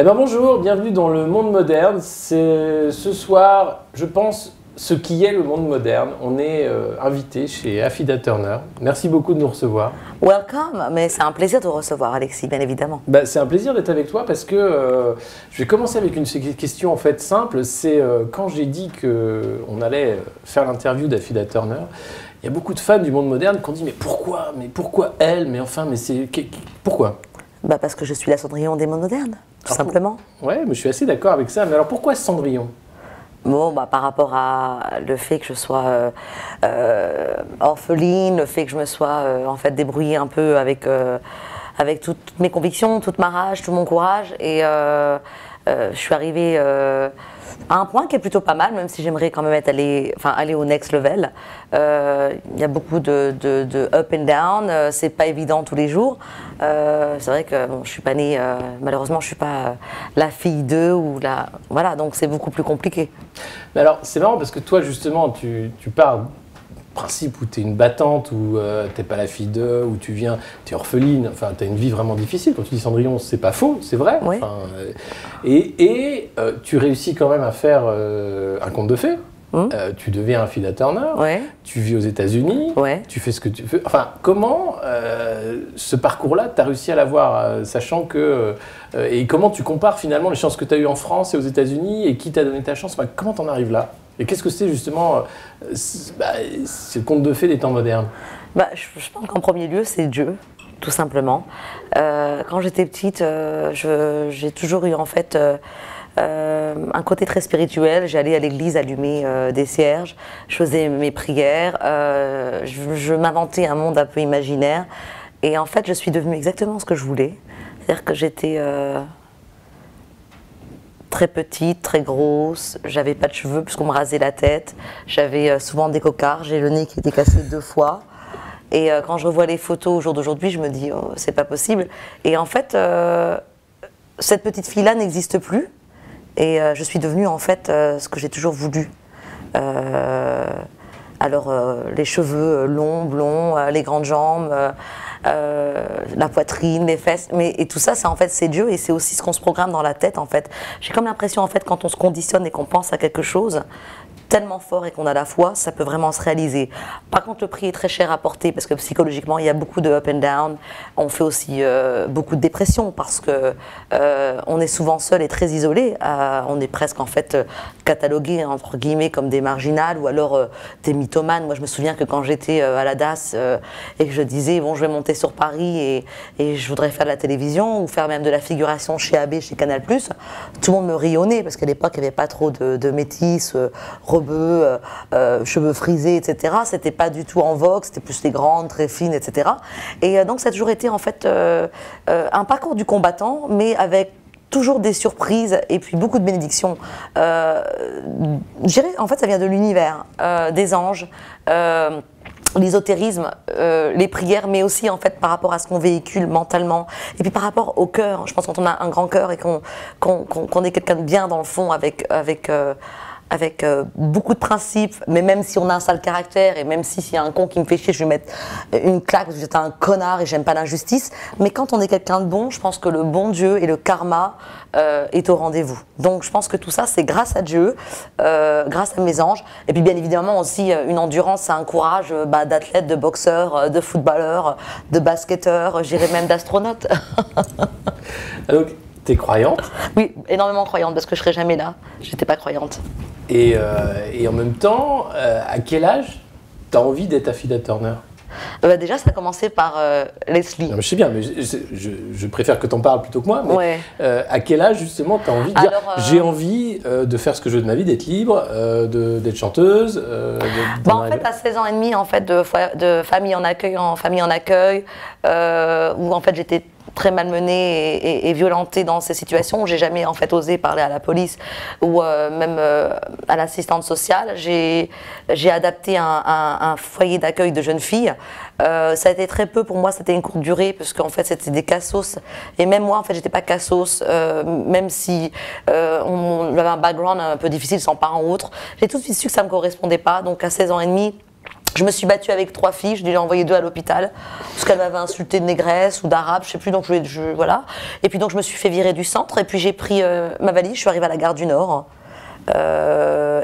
Eh bien bonjour, bienvenue dans le monde moderne. C'est ce soir, je pense, ce qui est le monde moderne. On est invité chez Affida Turner. Merci beaucoup de nous recevoir. Welcome, mais c'est un plaisir de vous recevoir, Alexis, bien évidemment. C'est un plaisir d'être avec toi parce que je vais commencer avec une question en fait simple. C'est quand j'ai dit qu'on allait faire l'interview d'Affida Turner, il y a beaucoup de fans du monde moderne qui ont dit mais pourquoi elle? Mais enfin, mais c'est pourquoi? Parce que je suis la Cendrillon des mondes modernes, tout simplement. Ouais, mais je suis assez d'accord avec ça. Mais alors pourquoi Cendrillon? Bon, par rapport à le fait que je sois orpheline, le fait que je me sois en fait débrouillée un peu avec toutes mes convictions, toute ma rage, tout mon courage, et je suis arrivée à un point qui est plutôt pas mal, même si j'aimerais quand même aller au next level. Il y a beaucoup de up and down, c'est pas évident tous les jours. C'est vrai que bon, je suis pas née, malheureusement, je suis pas la fille d'eux ou la, voilà, donc c'est beaucoup plus compliqué. Mais alors, c'est marrant parce que toi, justement, tu pars du principe où tu es une battante, où tu n'es pas la fille d'eux, où tu es orpheline, enfin, tu as une vie vraiment difficile. Quand tu dis Cendrillon, c'est pas faux, c'est vrai. Oui. Enfin, tu réussis quand même à faire un conte de fées. Tu deviens Affida Turner, Ouais. Tu vis aux États-Unis, Ouais. Tu fais ce que tu veux. Enfin, comment ce parcours-là, tu as réussi à l'avoir, sachant que. Et comment tu compares finalement les chances que tu as eues en France et aux États-Unis et qui t'a donné ta chance? Comment tu en arrives là? Et qu'est-ce que c'est justement ce conte de fées des temps modernes? Je pense qu'en premier lieu, c'est Dieu, tout simplement. Quand j'étais petite, j'ai toujours eu en fait un côté très spirituel. J'allais à l'église allumer des cierges, je faisais mes prières, je m'inventais un monde un peu imaginaire. Et en fait, je suis devenue exactement ce que je voulais. C'est-à-dire que j'étais très petite, très grosse, j'avais pas de cheveux puisqu'on me rasait la tête, j'avais souvent des cocards, j'ai le nez qui était cassé 2 fois. Et quand je revois les photos au jour d'aujourd'hui, je me dis oh, c'est pas possible. Et en fait, cette petite fille-là n'existe plus. Et je suis devenue en fait ce que j'ai toujours voulu. Les cheveux longs, blonds, les grandes jambes, la poitrine, les fesses, et tout ça, c'est Dieu, et c'est aussi ce qu'on se programme dans la tête en fait. J'ai comme l'impression en fait quand on se conditionne et qu'on pense à quelque chose tellement fort et qu'on a la foi, ça peut vraiment se réaliser. Par contre, le prix est très cher à porter parce que psychologiquement, il y a beaucoup de up and down. On fait aussi beaucoup de dépression parce que on est souvent seul et très isolé. On est presque en fait catalogué entre guillemets comme des marginales ou alors des mythomanes. Moi, je me souviens que quand j'étais à la DAS et que je disais bon, je vais monter sur Paris et je voudrais faire de la télévision ou faire même de la figuration chez AB, chez Canal+, tout le monde me riait au nez parce qu'à l'époque, il n'y avait pas trop de métis, rebeux, cheveux frisés, etc. C'était pas du tout en vogue, c'était plus les grandes, très fines, etc. Et donc ça a toujours été en fait un parcours du combattant, mais avec toujours des surprises et puis beaucoup de bénédictions. Je dirais, en fait, ça vient de l'univers, des anges, l'ésotérisme, les prières, mais aussi en fait par rapport à ce qu'on véhicule mentalement et puis par rapport au cœur. Je pense que quand on a un grand cœur et qu'on est quelqu'un de bien dans le fond avec beaucoup de principes, mais même si on a un sale caractère et même s'il y a un con qui me fait chier, je vais mettre une claque parce que j'étais un connard et j'aime pas l'injustice. Mais quand on est quelqu'un de bon, je pense que le bon Dieu et le karma est au rendez-vous. Donc je pense que tout ça, c'est grâce à Dieu, grâce à mes anges. Et puis bien évidemment aussi une endurance, un courage d'athlète, de boxeur, de footballeur, de basketteur, j'irais même d'astronaute. Donc, t'es croyante? Oui, énormément croyante parce que je serais jamais là. J'étais pas croyante. Et en même temps, à quel âge tu as envie d'être Affida Turner? Déjà, ça a commencé par Leslie. Non, mais je sais bien, mais je préfère que tu en parles plutôt que moi. Mais, Ouais. À quel âge, justement, tu as envie de dire j'ai envie de faire ce que je veux de ma vie, d'être libre, d'être chanteuse En fait, à 16 ans et demi, en fait, de famille en accueil où en fait j'étais très malmenée et violentée dans ces situations où j'ai jamais en fait osé parler à la police ou même à l'assistante sociale. J'ai adapté un foyer d'accueil de jeunes filles. Ça a été très peu pour moi, c'était une courte durée parce qu'en fait c'était des cassos et même moi en fait j'étais pas cassos, même si on avait un background un peu difficile sans parents ou autre. J'ai tout de suite su que ça me correspondait pas, donc à 16 ans et demi Je me suis battue avec 3 filles, je l'ai envoyé 2 à l'hôpital, parce qu'elles m'avaient insulté de négresse ou d'arabe, je sais plus, donc voilà. Et puis donc je me suis fait virer du centre, et puis j'ai pris ma valise, je suis arrivée à la gare du Nord.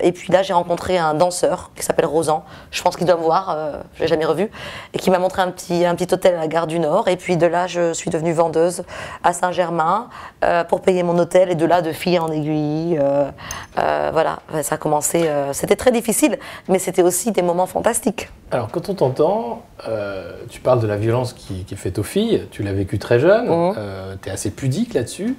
Et puis là, j'ai rencontré un danseur qui s'appelle Rosan. Je pense qu'il doit me voir, je l'ai jamais revu, et qui m'a montré un petit hôtel à la gare du Nord. Et puis de là, je suis devenue vendeuse à Saint-Germain pour payer mon hôtel. Et de là, de fil en aiguille, voilà, ça a commencé. C'était très difficile, mais c'était aussi des moments fantastiques. Alors, quand on t'entend, tu parles de la violence qui est faite aux filles. Tu l'as vécu très jeune. Tu es assez pudique là-dessus.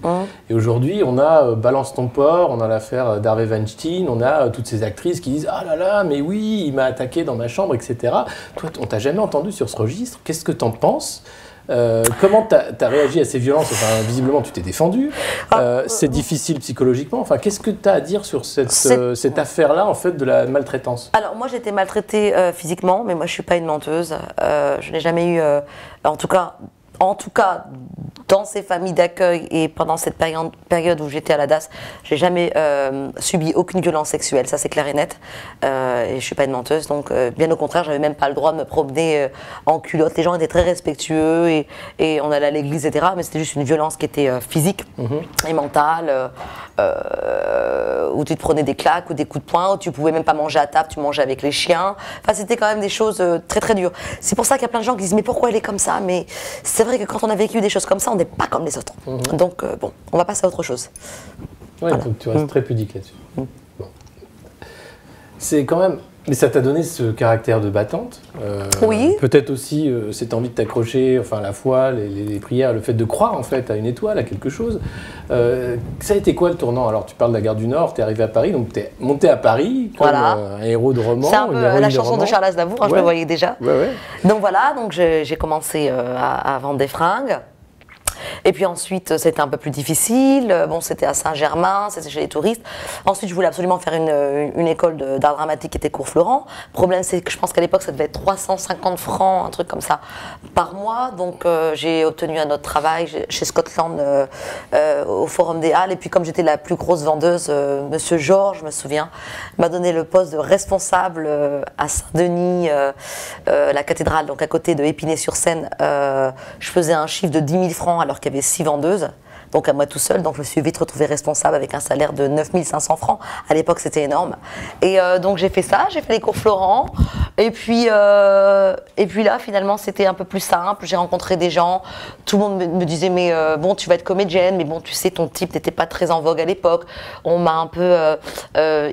Et aujourd'hui, on a Balance ton porc, on a l'affaire d'Harvey Weinstein, on a toutes ces actrices qui disent « Ah là là, mais oui, il m'a attaqué dans ma chambre, etc. » Toi, on t'a jamais entendu sur ce registre. Qu'est-ce que t'en penses ? Comment t'as réagi à ces violences? Enfin, visiblement, tu t'es défendu. C'est difficile psychologiquement. Enfin, qu'est-ce que t'as à dire sur cette affaire-là, en fait, de la maltraitance? Alors, moi, j'ai été maltraitée physiquement, mais moi, je suis pas une menteuse. Je n'ai jamais eu, en tout cas, dans ces familles d'accueil et pendant cette période où j'étais à la DAS, j'ai jamais subi aucune violence sexuelle, ça c'est clair et net. Et je suis pas une menteuse, donc bien au contraire, j'avais même pas le droit de me promener en culotte. Les gens étaient très respectueux et on allait à l'église, etc. Mais c'était juste une violence qui était physique et mentale, où tu te prenais des claques ou des coups de poing, où tu pouvais même pas manger à table, tu mangeais avec les chiens. Enfin, c'était quand même des choses très très dures. C'est pour ça qu'il y a plein de gens qui disent mais pourquoi elle est comme ça? Mais c'est vrai que quand on a vécu des choses comme ça, on n'est pas comme les autres. Donc bon, on va passer à autre chose. Oui, voilà. Donc tu restes très pudique là-dessus. Bon. C'est quand même... Mais ça t'a donné ce caractère de battante. Oui. Peut-être aussi cette envie de t'accrocher, enfin la foi, les prières, le fait de croire en fait à une étoile, à quelque chose. Ça a été quoi le tournant? Alors tu parles de la gare du Nord, t'es arrivé à Paris, donc t'es monté à Paris comme un héros de roman. C'est un peu la chanson de Charles Aznavour, hein, je le voyais déjà. Donc voilà, donc j'ai commencé à vendre des fringues. Et puis ensuite, c'était un peu plus difficile. Bon, c'était à Saint-Germain, c'était chez les touristes. Ensuite, je voulais absolument faire une école d'art dramatique qui était Cours Florent. Le problème, c'est que je pense qu'à l'époque, ça devait être 350 francs, un truc comme ça, par mois. Donc, j'ai obtenu un autre travail chez Scotland au Forum des Halles. Et puis, comme j'étais la plus grosse vendeuse, Monsieur Georges, je me souviens, m'a donné le poste de responsable à Saint-Denis, la cathédrale, donc à côté de Épinay-sur-Seine. Je faisais un chiffre de 10 000 francs alors qu'il y avait 6 vendeuses, donc à moi tout seul, donc je me suis vite retrouvée responsable avec un salaire de 9 500 francs, à l'époque c'était énorme, et donc j'ai fait ça, j'ai fait les cours Florent, et puis là finalement c'était un peu plus simple, j'ai rencontré des gens, tout le monde me disait mais bon tu vas être comédienne, mais bon tu sais ton type n'était pas très en vogue à l'époque, on m'a un peu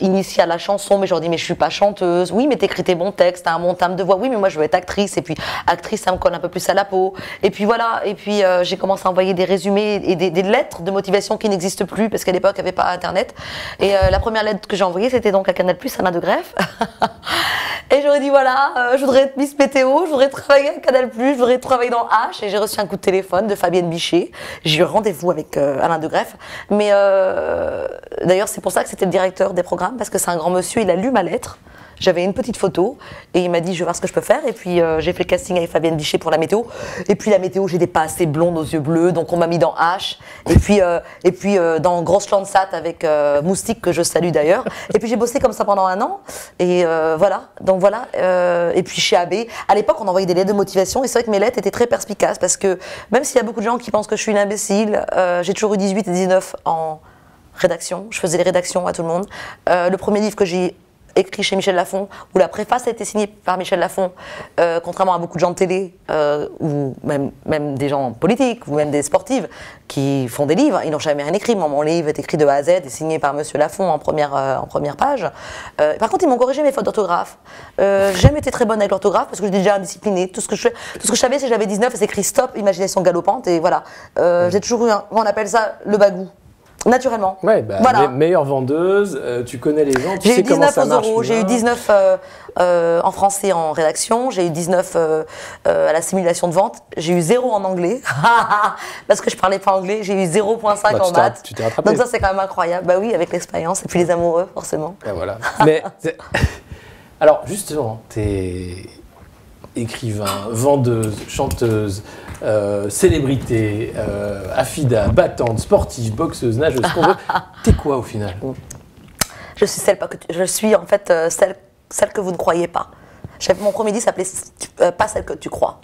initiée à la chanson, mais je leur dis mais je suis pas chanteuse, oui mais t'écris tes bons textes, t'as un bon timbre de voix, oui mais moi je veux être actrice, et puis actrice ça me colle un peu plus à la peau, et puis voilà, et puis j'ai commencé à envoyer des résumés et des lettres de motivation qui n'existent plus parce qu'à l'époque il n'y avait pas internet, et la première lettre que j'ai envoyée c'était donc à Canal+, Alain de Greff. Et j'aurais dit voilà, je voudrais être Miss Météo, je voudrais travailler à Canal+, je voudrais travailler dans H, et j'ai reçu un coup de téléphone de Fabienne Bichet. J'ai eu rendez-vous avec Alain de Greff, mais d'ailleurs c'est pour ça que c'était le directeur des programmes, parce que c'est un grand monsieur, il a lu ma lettre. J'avais une petite photo et il m'a dit je vais voir ce que je peux faire, et puis j'ai fait le casting avec Fabienne Bichet pour la météo, et puis la météo j'étais pas assez blonde aux yeux bleus, donc on m'a mis dans H, et puis dans Grosse Landsat avec Moustique, que je salue d'ailleurs, et puis j'ai bossé comme ça pendant 1 an, et voilà, donc voilà, et puis chez AB, à l'époque on envoyait des lettres de motivation, et c'est vrai que mes lettres étaient très perspicaces, parce que même s'il y a beaucoup de gens qui pensent que je suis une imbécile, j'ai toujours eu 18 et 19 en rédaction, je faisais les rédactions à tout le monde. Le premier livre que j'ai écrit chez Michel Lafon, où la préface a été signée par Michel Lafon, contrairement à beaucoup de gens de télé, ou même des gens politiques, ou même des sportives, qui font des livres, ils n'ont jamais rien écrit. Moi, mon livre est écrit de A à Z et signé par Monsieur Lafon en première page. Par contre, ils m'ont corrigé mes fautes d'orthographe. J'ai jamais été très bonne avec l'orthographe, parce que j'étais déjà indisciplinée. Tout ce que je savais, c'est que j'avais 19, et c'est écrit stop, imagination galopante, et voilà. J'ai toujours eu on appelle ça le bagou. Naturellement. Ouais, bah, voilà. Meilleure vendeuse, tu connais les gens, tu sais comment ça marche. J'ai eu 19 en français en rédaction, j'ai eu 19 à la simulation de vente, j'ai eu 0 en anglais, parce que je parlais pas anglais, j'ai eu 0,5 en maths. Tu t'es rattrapé. Donc ça c'est quand même incroyable. Bah oui, avec l'expérience, et puis les amoureux, forcément. Et voilà. Mais alors justement, t'es écrivain, vendeuse, chanteuse, célébrité, affida, battante, sportive, boxeuse, nageuse, ce qu'on veut. T'es quoi au final? Je suis en fait celle que vous ne croyez pas. Mon premier disque s'appelait Pas celle que tu crois.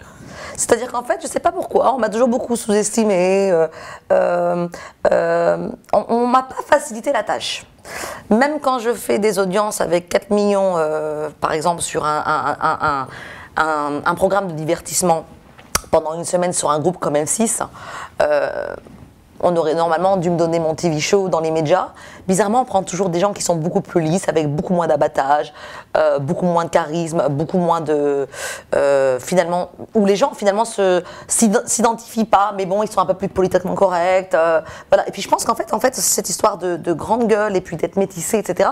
C'est-à-dire qu'en fait, je ne sais pas pourquoi, on m'a toujours beaucoup sous-estimé, on ne m'a pas facilité la tâche. Même quand je fais des audiences avec 4 millions, par exemple, sur un programme de divertissement pendant une semaine sur un groupe comme M6, on aurait normalement dû me donner mon TV show dans les médias. Bizarrement, on prend toujours des gens qui sont beaucoup plus lisses, avec beaucoup moins d'abattage, beaucoup moins de charisme, beaucoup moins de... finalement, où les gens finalement s'identifient pas, mais bon, ils sont un peu plus politiquement corrects. Voilà. Et puis je pense qu'en fait, cette histoire de grande gueule et puis d'être métissé, etc.,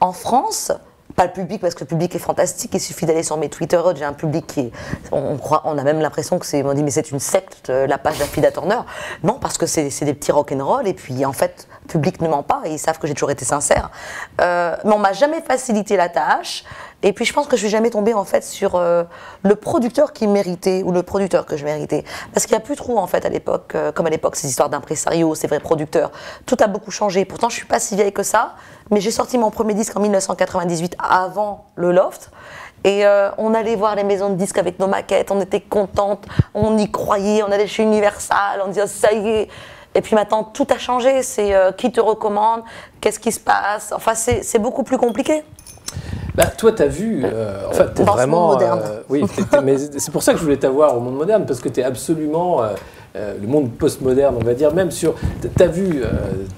en France... Pas le public, parce que le public est fantastique, il suffit d'aller sur mes Twitter, j'ai un public qui est... On a même l'impression que c'est... On dit, mais c'est une secte, la page d'Afida Turner. Non, parce que c'est des petits rock'n'roll, et puis en fait, le public ne ment pas, et ils savent que j'ai toujours été sincère. Mais on m'a jamais facilité la tâche, et puis je pense que je suis jamais tombée en fait sur le producteur qui méritait, ou le producteur que je méritais. Parce qu'il n'y a plus trop en fait à l'époque, comme à l'époque, ces histoires d'impresario, ces vrais producteurs. Tout a beaucoup changé, pourtant je suis pas si vieille que ça, mais j'ai sorti mon premier disque en 1998, avant le Loft. Et on allait voir les maisons de disques avec nos maquettes, on était contentes, on y croyait, on allait chez Universal, on disait oh, ça y est. Et puis maintenant, tout a changé, c'est qui te recommande, qu'est-ce qui se passe, enfin c'est beaucoup plus compliqué. Bah, toi, tu as vu, enfin, t'es dans vraiment... ce monde moderne. Oui, mais c'est pour ça que je voulais t'avoir au monde moderne, parce que tu es absolument... le monde postmoderne, on va dire, même sur... Tu as vu,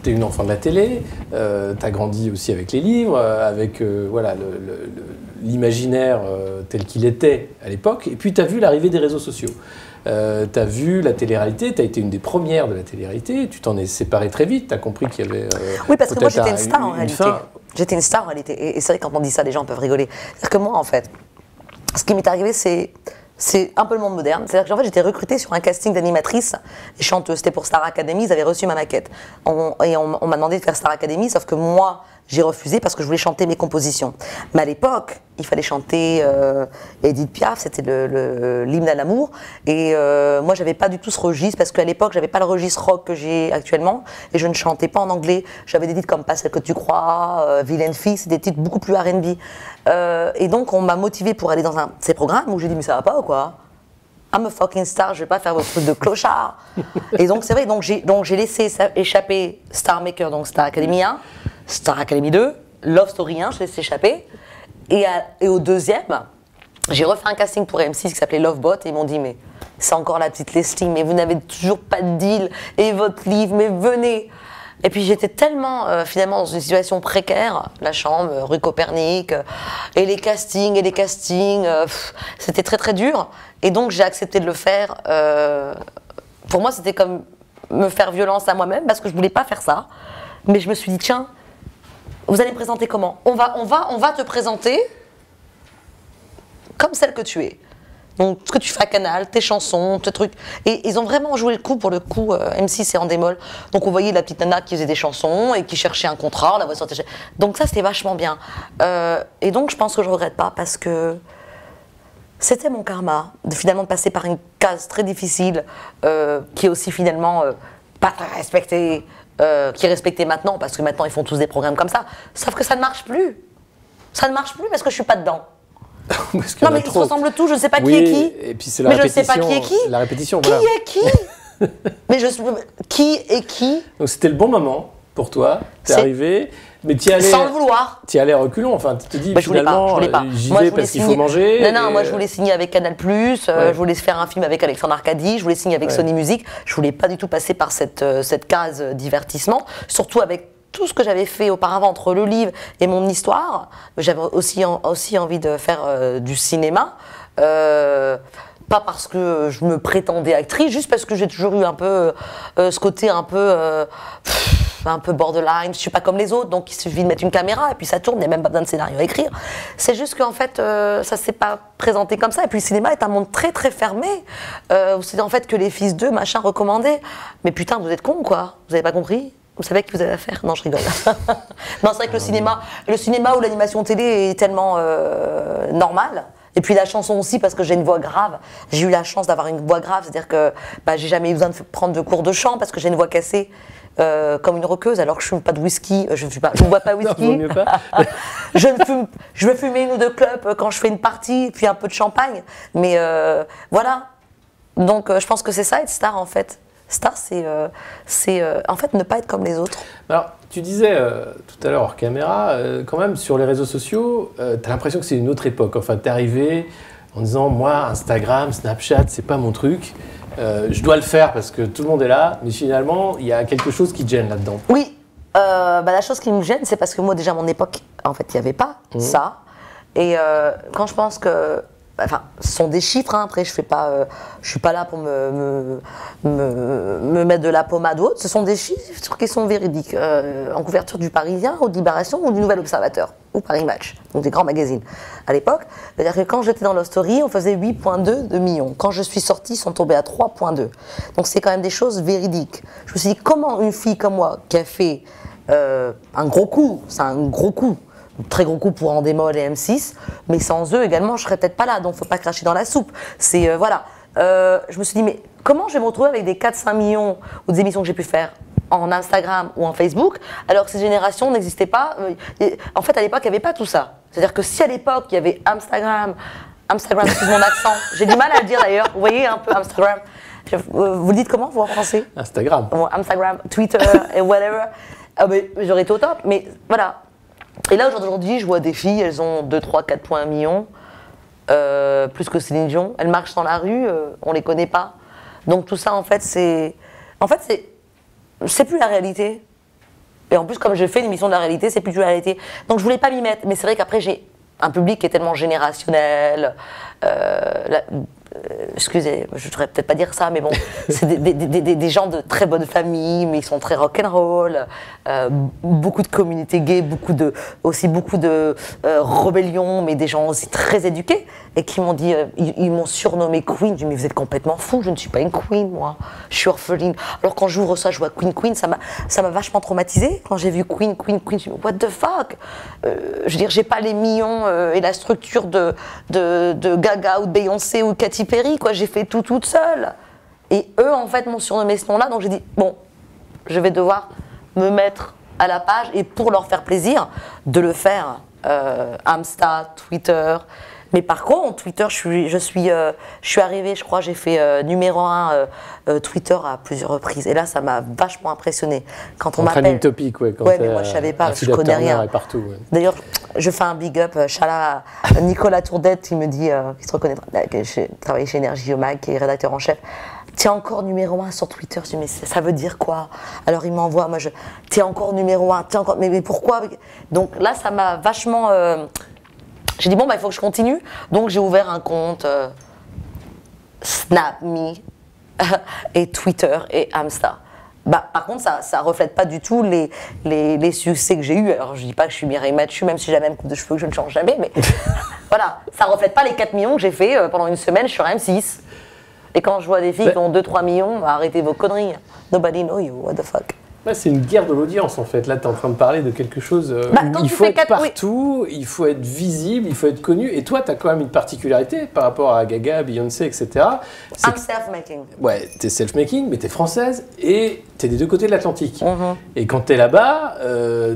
tu es une enfant de la télé, tu as grandi aussi avec les livres, avec voilà, l'imaginaire tel qu'il était à l'époque, et puis tu as vu l'arrivée des réseaux sociaux. Tu as vu la télé-réalité, tu as été une des premières de la télé-réalité, tu t'en es séparé très vite, tu as compris qu'il y avait... oui, parce que moi j'étais une star en réalité. Fin. J'étais une star en réalité, et c'est vrai que quand on dit ça, les gens peuvent rigoler. C'est-à-dire que moi, en fait, ce qui m'est arrivé, c'est un peu le monde moderne. C'est-à-dire que en fait, j'étais recrutée sur un casting d'animatrice et chanteuse. C'était pour Star Academy, ils avaient reçu ma maquette. On m'a demandé de faire Star Academy, sauf que moi, j'ai refusé parce que je voulais chanter mes compositions. Mais à l'époque, il fallait chanter Edith Piaf, c'était l'hymne à l'amour. Et moi, j'avais pas du tout ce registre parce qu'à l'époque, j'avais pas le registre rock que j'ai actuellement et je ne chantais pas en anglais. J'avais des titres comme Pas celle que tu crois, Vilaine fille, c'est des titres beaucoup plus R&B. Et donc, on m'a motivée pour aller dans ces programmes où j'ai dit mais ça va pas ou quoi? I'm a fucking star, je vais pas faire vos trucs de clochard. Et donc, c'est vrai, donc j'ai laissé échapper Star Maker, donc Star Academy 1. Star Academy 2, Love Story 1, je laisse échapper. Et au deuxième, j'ai refait un casting pour M6 qui s'appelait Lovebot et ils m'ont dit mais c'est encore la petite Leslie, mais vous n'avez toujours pas de deal et votre livre, mais venez. Et puis j'étais tellement finalement dans une situation précaire, la chambre, rue Copernic, et les castings, c'était très très dur. Et donc j'ai accepté de le faire. Pour moi c'était comme me faire violence à moi-même parce que je voulais pas faire ça. Mais je me suis dit tiens, vous allez me présenter comment ? On va te présenter comme celle que tu es. Donc, ce que tu fais à Canal, tes chansons, tes trucs. Et ils ont vraiment joué le coup, pour le coup, M6 et Endemol. Donc, on voyait la petite nana qui faisait des chansons et qui cherchait un contrat, on la voit sortir. Donc, ça, c'était vachement bien. Et donc, je pense que je ne regrette pas parce que c'était mon karma de finalement passer par une case très difficile qui est aussi finalement pas très respectée. Qui est respecté maintenant, parce que maintenant ils font tous des programmes comme ça, sauf que ça ne marche plus. Ça ne marche plus parce que je suis pas dedans. Non mais ils se ressemblent tous, je ne sais pas qui est qui. Et puis c'est la mais répétition. Je ne sais pas qui est qui. La répétition, qui voilà. est qui. Mais qui est qui. Donc c'était le bon moment pour toi, t'es arrivé, mais t'y allais... Sans le vouloir. T'y allais reculons, enfin tu te dis bah, finalement, je voulais pas. J'y vais parce qu'il faut manger. Non, moi je voulais signer avec Canal+, je voulais faire un film avec Alexandre Arcadi, je voulais signer avec Sony Music, je voulais pas du tout passer par cette case divertissement, surtout avec tout ce que j'avais fait auparavant entre le livre et mon histoire. J'avais aussi envie de faire du cinéma. Pas parce que je me prétendais actrice, juste parce que j'ai toujours eu un peu ce côté un peu borderline, je suis pas comme les autres, donc il suffit de mettre une caméra et puis ça tourne, il n'y a même pas besoin de scénario à écrire. C'est juste qu'en fait, ça s'est pas présenté comme ça. Et puis le cinéma est un monde très très fermé. C'est en fait que les fils d'eux, machin, recommandés. Mais putain, vous êtes cons quoi, vous avez pas compris? Vous savez à qui vous avez affaire? Non, je rigole. Non, c'est vrai que le cinéma ou l'animation télé est tellement normal. Et puis la chanson aussi, parce que j'ai une voix grave. J'ai eu la chance d'avoir une voix grave, c'est-à-dire que j'ai jamais eu besoin de prendre de cours de chant parce que j'ai une voix cassée. comme une roqueuse, alors que je ne fume pas de whisky, je ne bois pas de whisky. Non, vaut mieux pas. Je vais fumer une ou deux clopes quand je fais une partie, puis un peu de champagne. Mais voilà. Donc je pense que c'est ça être star en fait. Star, c'est en fait ne pas être comme les autres. Alors, tu disais tout à l'heure hors caméra, quand même sur les réseaux sociaux, tu as l'impression que c'est une autre époque. Enfin, tu es arrivé en disant, moi, Instagram, Snapchat, c'est pas mon truc. Je dois le faire parce que tout le monde est là, mais finalement, il y a quelque chose qui te gêne là-dedans. Oui, la chose qui me gêne, c'est parce que moi, déjà, à mon époque, en fait, il n'y avait pas ça. Et quand je pense que... Enfin, ce sont des chiffres, hein. Après je suis pas là pour me mettre de la pommade ou autre. Ce sont des chiffres qui sont véridiques. En couverture du Parisien, ou de Libération, ou du Nouvel Observateur, ou Paris Match, donc des grands magazines à l'époque. C'est-à-dire que quand j'étais dans Love Story, on faisait 8,2 de millions. Quand je suis sortie, ils sont tombés à 3,2. Donc c'est quand même des choses véridiques. Je me suis dit, comment une fille comme moi, qui a fait un gros coup, c'est un gros coup, très gros coup pour Endemol et M6, mais sans eux également, je serais peut-être pas là, donc faut pas cracher dans la soupe. C'est voilà. Je me suis dit, mais comment je vais me retrouver avec des 4-5 millions ou des émissions que j'ai pu faire en Instagram ou en Facebook, alors que ces générations n'existaient pas. En fait, à l'époque, il n'y avait pas tout ça. C'est-à-dire que si à l'époque, il y avait Instagram, excuse mon accent, j'ai du mal à le dire d'ailleurs, vous voyez un peu Instagram. Vous le dites comment, vous, en français? Instagram. Bon, Instagram, Twitter et whatever. J'aurais été au top, mais voilà. Et là, aujourd'hui, je vois des filles, elles ont 2, 3, 4,1 millions, plus que Céline Dion. Elles marchent dans la rue, on les connaît pas. Donc tout ça, en fait, c'est plus la réalité. Et en plus, comme je fais l'émission de la réalité, c'est plus la réalité. Donc je voulais pas m'y mettre. Mais c'est vrai qu'après, j'ai un public qui est tellement générationnel. Excusez, je ne devrais peut-être pas dire ça, mais bon, c'est des gens de très bonne famille, mais ils sont très rock'n'roll, beaucoup de communautés gays, aussi beaucoup de rébellions, mais des gens aussi très éduqués, et qui m'ont dit, ils m'ont surnommé Queen. Je dis, mais vous êtes complètement fou, je ne suis pas une Queen, moi, je suis orpheline. Alors quand j'ouvre ça, je vois Queen, ça m'a vachement traumatisée. Quand j'ai vu Queen, je me dis, what the fuck? Je veux dire, j'ai pas les millions et la structure de Gaga ou de Beyoncé ou de Katy Perry, quoi. J'ai fait tout toute seule. Et eux, en fait, m'ont surnommé ce nom-là, donc j'ai dit, bon, je vais devoir me mettre à la page, et pour leur faire plaisir, de le faire. Insta, Twitter. Mais par contre, Twitter, je suis arrivée, je crois, j'ai fait numéro 1 Twitter à plusieurs reprises. Et là, ça m'a vachement impressionnée. Quand on m'appelle. Trending topic, ouais. Ouais, mais moi, je savais pas, je connais rien. Partout, ouais. D'ailleurs, je fais un big up, Chala, Nicolas Tourdette, il me dit, il se reconnaîtra, que je travaille chez Énergie au Mag, qui est rédacteur en chef. T'es encore numéro 1 sur Twitter. Je dis, mais ça veut dire quoi? Alors il m'envoie, t'es encore numéro 1, mais pourquoi? Donc là, ça m'a vachement. J'ai dit, bon, il faut que je continue. Donc j'ai ouvert un compte SnapMe et Twitter et Insta. Par contre, ça reflète pas du tout les succès que j'ai eus. Alors je dis pas que je suis Mireille Mathieu, même si j'ai la même coupe de cheveux que je ne change jamais, mais voilà, ça reflète pas les 4 millions que j'ai fait pendant une semaine sur M6. Et quand je vois des filles qui ont 2-3 millions, arrêtez vos conneries. Nobody know you, what the fuck. Ouais, c'est une guerre de l'audience en fait. Là, tu es en train de parler de quelque chose où il faut être partout, il faut être visible, il faut être connu. Et toi, tu as quand même une particularité par rapport à Gaga, Beyoncé, etc. I'm self-making. Ouais, tu es self-making, mais tu es française et tu es des deux côtés de l'Atlantique. Et quand tu es là-bas,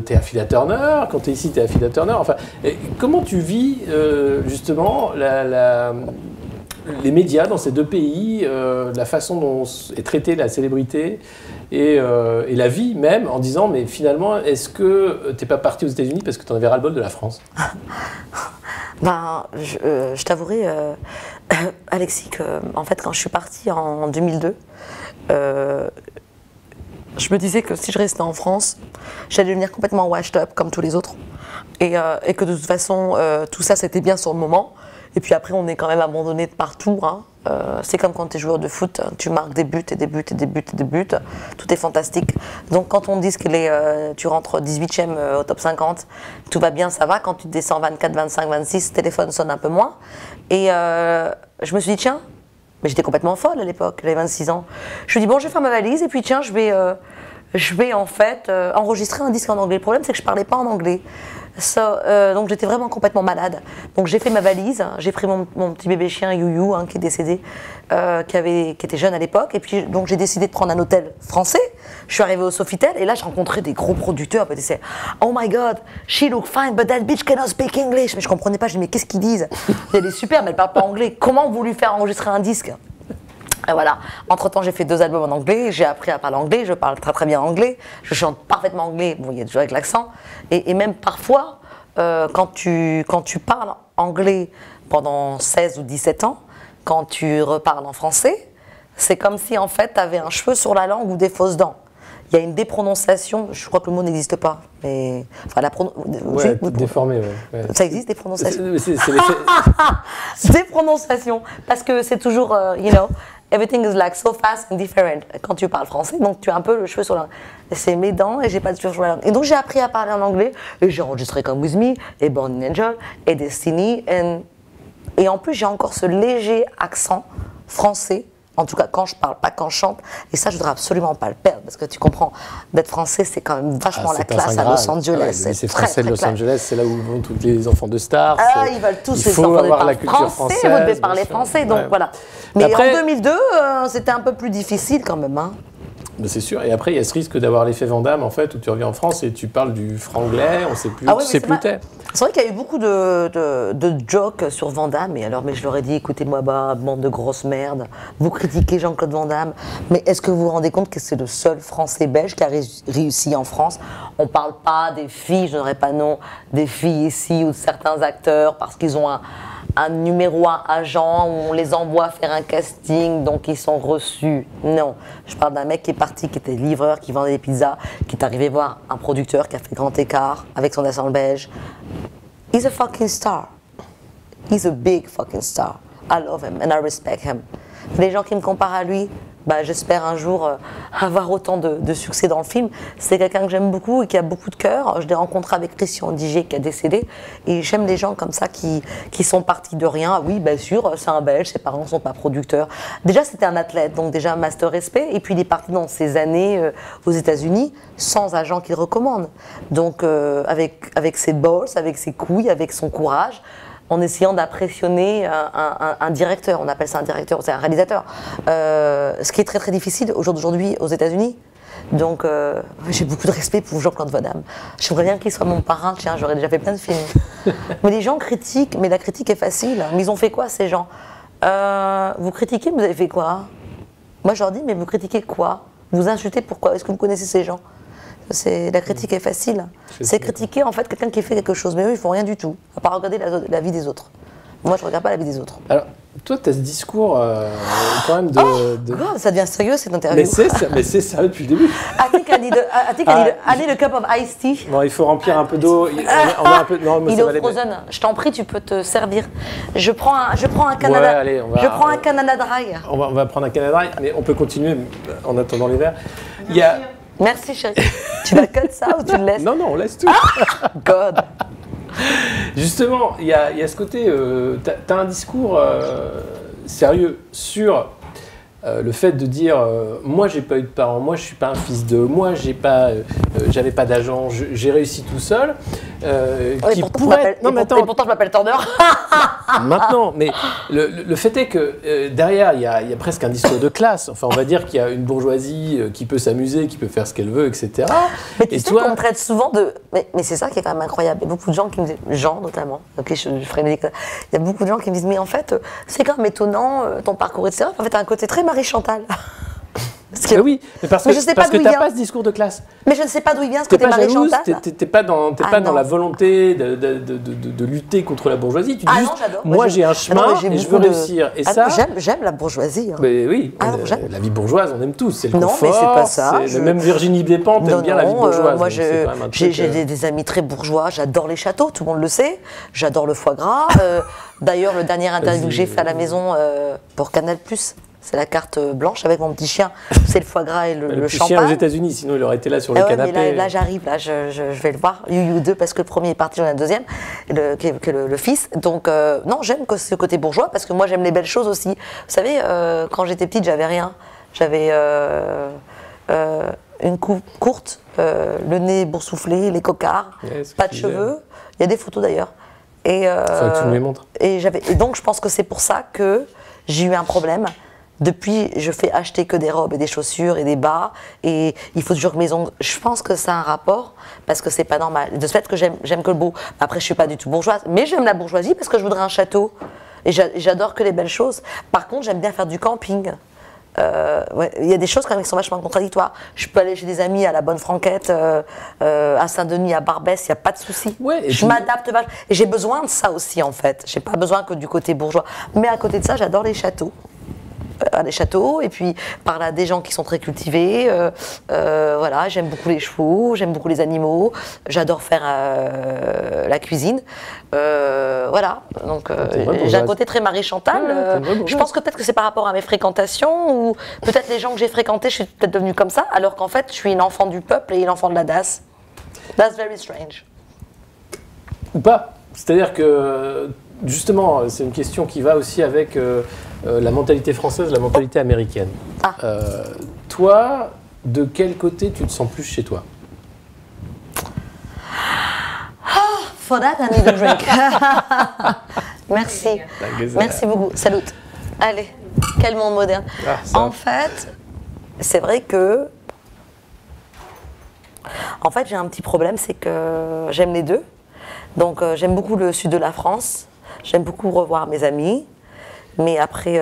tu es Affida Turner. Quand tu es ici, tu es Affida Turner. Enfin, comment tu vis justement les médias dans ces deux pays, la façon dont est traitée la célébrité et la vie même, en disant, mais finalement, est-ce que tu n'es pas parti aux États-Unis parce que tu en avais ras-le-bol de la France? Je t'avouerai, Alexis, que en fait, quand je suis partie en 2002, je me disais que si je restais en France, j'allais devenir complètement washed up comme tous les autres. Et que de toute façon, tout ça, c'était bien sur le moment. Et puis après, on est quand même abandonné de partout. Hein. C'est comme quand tu es joueur de foot, tu marques des buts et des buts et des buts et des buts. Tout est fantastique. Donc quand on dit que tu rentres 18e au top 50, tout va bien, ça va. Quand tu descends 24, 25, 26, le téléphone sonne un peu moins. Et je me suis dit, tiens, mais j'étais complètement folle à l'époque, j'avais 26 ans. Je me suis dit, bon, je vais faire ma valise et puis tiens, je vais je vais en fait enregistrer un disque en anglais. Le problème, c'est que je parlais pas en anglais. Donc j'étais vraiment complètement malade. Donc j'ai fait ma valise, j'ai pris mon petit bébé chien Youyou, qui est décédé, qui était jeune à l'époque, et puis donc j'ai décidé de prendre un hôtel français. Je suis arrivée au Sofitel et là j'ai rencontré des gros producteurs. Ils disaient "Oh my God, she look fine, but that bitch cannot speak English." Mais je comprenais pas. Je dis "Mais qu'est-ce qu'ils disent? Elle est super, mais elle parle pas anglais. Comment vous lui faire enregistrer un disque?" Et voilà. Entre-temps, j'ai fait 2 albums en anglais, j'ai appris à parler anglais, je parle très très bien anglais, je chante parfaitement anglais, bon, il y a toujours avec l'accent, et même parfois, quand tu parles anglais pendant 16 ou 17 ans, quand tu reparles en français, c'est comme si en fait tu avais un cheveu sur la langue ou des fausses dents. Il y a une déprononciation, je crois que le mot n'existe pas, mais enfin déformé, ouais. Ça existe, des prononciations. C'est des prononciations, parce que c'est toujours, you know, everything is like so fast and different quand tu parles français, donc tu as un peu le cheveu sur la langue. C'est mes dents et j'ai pas de cheveu sur la langue. Et donc j'ai appris à parler en anglais et j'ai enregistré comme With Me et Born an Angel et Destiny, et en plus j'ai encore ce léger accent français. En tout cas, quand je parle, pas quand je chante. Et ça, je voudrais absolument pas le perdre. Parce que tu comprends, d'être français, c'est quand même vachement la classe à Los Angeles. C'est français de Los Angeles, c'est là où vont tous les enfants de stars. Ils veulent tous les enfants de avoir la culture français. française. Vous devez parler français, donc voilà. Mais après, en 2002, c'était un peu plus difficile quand même. C'est sûr. Et après, il y a ce risque d'avoir l'effet Van Damme, en fait, où tu reviens en France et tu parles du franglais, on sait plus, tu sais plus où t'es. C'est vrai qu'il y a eu beaucoup de jokes sur Van Damme, mais je leur ai dit, écoutez-moi, bande de grosses merdes, vous critiquez Jean-Claude Van Damme, mais est-ce que vous vous rendez compte que c'est le seul Français belge qui a réussi en France? On parle pas des filles, je n'aurais pas nom, des filles ici ou de certains acteurs, parce qu'ils ont un numéro 1 agent où on les envoie faire un casting, donc ils sont reçus. Non, je parle d'un mec qui est parti, qui était livreur, qui vendait des pizzas, qui est arrivé voir un producteur qui a fait grand écart avec son accent belge. He's a fucking star. He's a big fucking star. I love him and I respect him. Les gens qui me comparent à lui, j'espère un jour avoir autant de succès dans le film. C'est quelqu'un que j'aime beaucoup et qui a beaucoup de cœur. Je l'ai rencontré avec Christian Diger qui a décédé. Et j'aime les gens comme ça qui sont partis de rien. Oui, bien sûr, c'est un Belge, ses parents ne sont pas producteurs. Déjà, c'était un athlète, donc déjà, master respect. Et puis, il est parti dans ses années aux États-Unis sans agent qu'il recommande. Donc, avec ses balls, avec ses couilles, avec son courage, en essayant d'impressionner un directeur, on appelle ça un directeur, c'est un réalisateur. Ce qui est très très difficile au jour d'aujourd'hui aux États-Unis. Donc j'ai beaucoup de respect pour Jean-Claude Van Damme. J'aimerais bien qu'il soit mon parrain, tiens, j'aurais déjà fait plein de films. Mais les gens critiquent, mais la critique est facile. Mais ils ont fait quoi ces gens? Vous critiquez, vous avez fait quoi? Moi je leur dis, mais vous critiquez quoi? Vous insultez pourquoi? Est-ce que vous connaissez ces gens? La critique est facile. C'est critiquer en fait quelqu'un qui fait quelque chose. Mais eux, ils font rien du tout, à part regarder la vie des autres. Moi, je regarde pas la vie des autres. Alors, toi, tu as ce discours quand même God, ça devient sérieux cette interview. Mais c'est sérieux depuis le début. I think I need a cup of iced tea. Bon, il faut remplir un peu d'eau. Il est au frozen. Je t'en prie, tu peux te servir. Je prends un Canada. Ouais, allez, je prends un Canada Dry. On va prendre un Canada Dry, mais on peut continuer en attendant l'hiver. Il y a... Merci chérie. Tu vas cut ça ou tu le laisses? Non, on laisse tout. God. Justement, il y a ce côté, tu as un discours sérieux sur le fait de dire moi j'ai pas eu de parents, moi je suis pas un fils de, moi j'avais pas d'agent, j'ai réussi tout seul. Pourtant je m'appelle Turner. Maintenant, mais le fait est que derrière il y a presque un discours de classe. Enfin, on va dire qu'il y a une bourgeoisie qui peut s'amuser, qui peut faire ce qu'elle veut, etc. Mais tu sais qu'on me traite souvent de. Mais c'est ça qui est quand même incroyable. Il y a beaucoup de gens qui me disent, Jean notamment, ok, je ferai une. Il y a beaucoup de gens qui me disent, mais en fait, c'est quand même étonnant ton parcours, etc. En fait, t'as un côté très Marie-Chantal. Oui, mais parce que tu n'as pas ce discours de classe. Mais je ne sais pas d'où il vient ce côté Marie-Chantal. T'es pas dans la volonté de lutter contre la bourgeoisie. Tu dis juste, moi j'ai un chemin et je veux réussir. Et ça, j'aime la bourgeoisie. Mais oui, la vie bourgeoise, on aime tous. C'est le confort. Non, mais c'est pas ça. Même Virginie Despentes aime bien la vie bourgeoise. Moi, j'ai des amis très bourgeois. J'adore les châteaux, tout le monde le sait. J'adore le foie gras. D'ailleurs, le dernier interview que j'ai fait à la maison pour Canal+. C'est la carte blanche avec mon petit chien. C'est le foie gras et le champagne. Chien aux États-Unis, sinon il aurait été là sur le canapé. Mais là j'arrive, je vais le voir. You 2 parce que le premier est parti, j'en ai un deuxième, le fils. Donc non, j'aime ce côté bourgeois parce que moi j'aime les belles choses aussi. Vous savez, quand j'étais petite, j'avais rien. J'avais une coupe courte, le nez boursouflé, les cocards, pas de cheveux. Il y a des photos d'ailleurs. Et, faudrait que tu me les montres. Et donc je pense que c'est pour ça que j'ai eu un problème. Depuis, je fais acheter que des robes et des chaussures et des bas. Et il faut toujours que mes ongles. Je pense que ça a un rapport parce que c'est pas normal. De ce fait que j'aime que le beau. Après, je suis pas du tout bourgeoise, mais j'aime la bourgeoisie parce que je voudrais un château. Et j'adore que les belles choses. Par contre, j'aime bien faire du camping. Il y a des choses quand même qui sont vachement contradictoires. Je peux aller chez des amis à la Bonne Franquette, à Saint-Denis, à Barbès, il n'y a pas de souci. Ouais, je m'adapte vachement. Et j'ai besoin de ça aussi en fait. J'ai pas besoin que du côté bourgeois. Mais à côté de ça, j'adore les châteaux. Les châteaux, et puis par là des gens qui sont très cultivés. Voilà, j'aime beaucoup les chevaux, j'aime beaucoup les animaux, j'adore faire la cuisine. Voilà, donc j'ai un côté très Marie-Chantal. Je pense que peut-être que c'est par rapport à mes fréquentations, ou peut-être les gens que j'ai fréquentés, je suis peut-être devenue comme ça, alors qu'en fait je suis une enfant du peuple et une enfant de la DAS. That's very strange. Ou pas. C'est-à-dire que, justement, c'est une question qui va aussi avec la mentalité française, la mentalité américaine. Toi, de quel côté tu te sens plus chez toi? For that, I need a drink. Merci. Merci beaucoup. Salut. Allez, quel monde moderne. En fait, c'est vrai que... En fait, j'ai un petit problème, c'est que j'aime les deux. Donc, j'aime beaucoup le sud de la France. J'aime beaucoup revoir mes amis. Mais après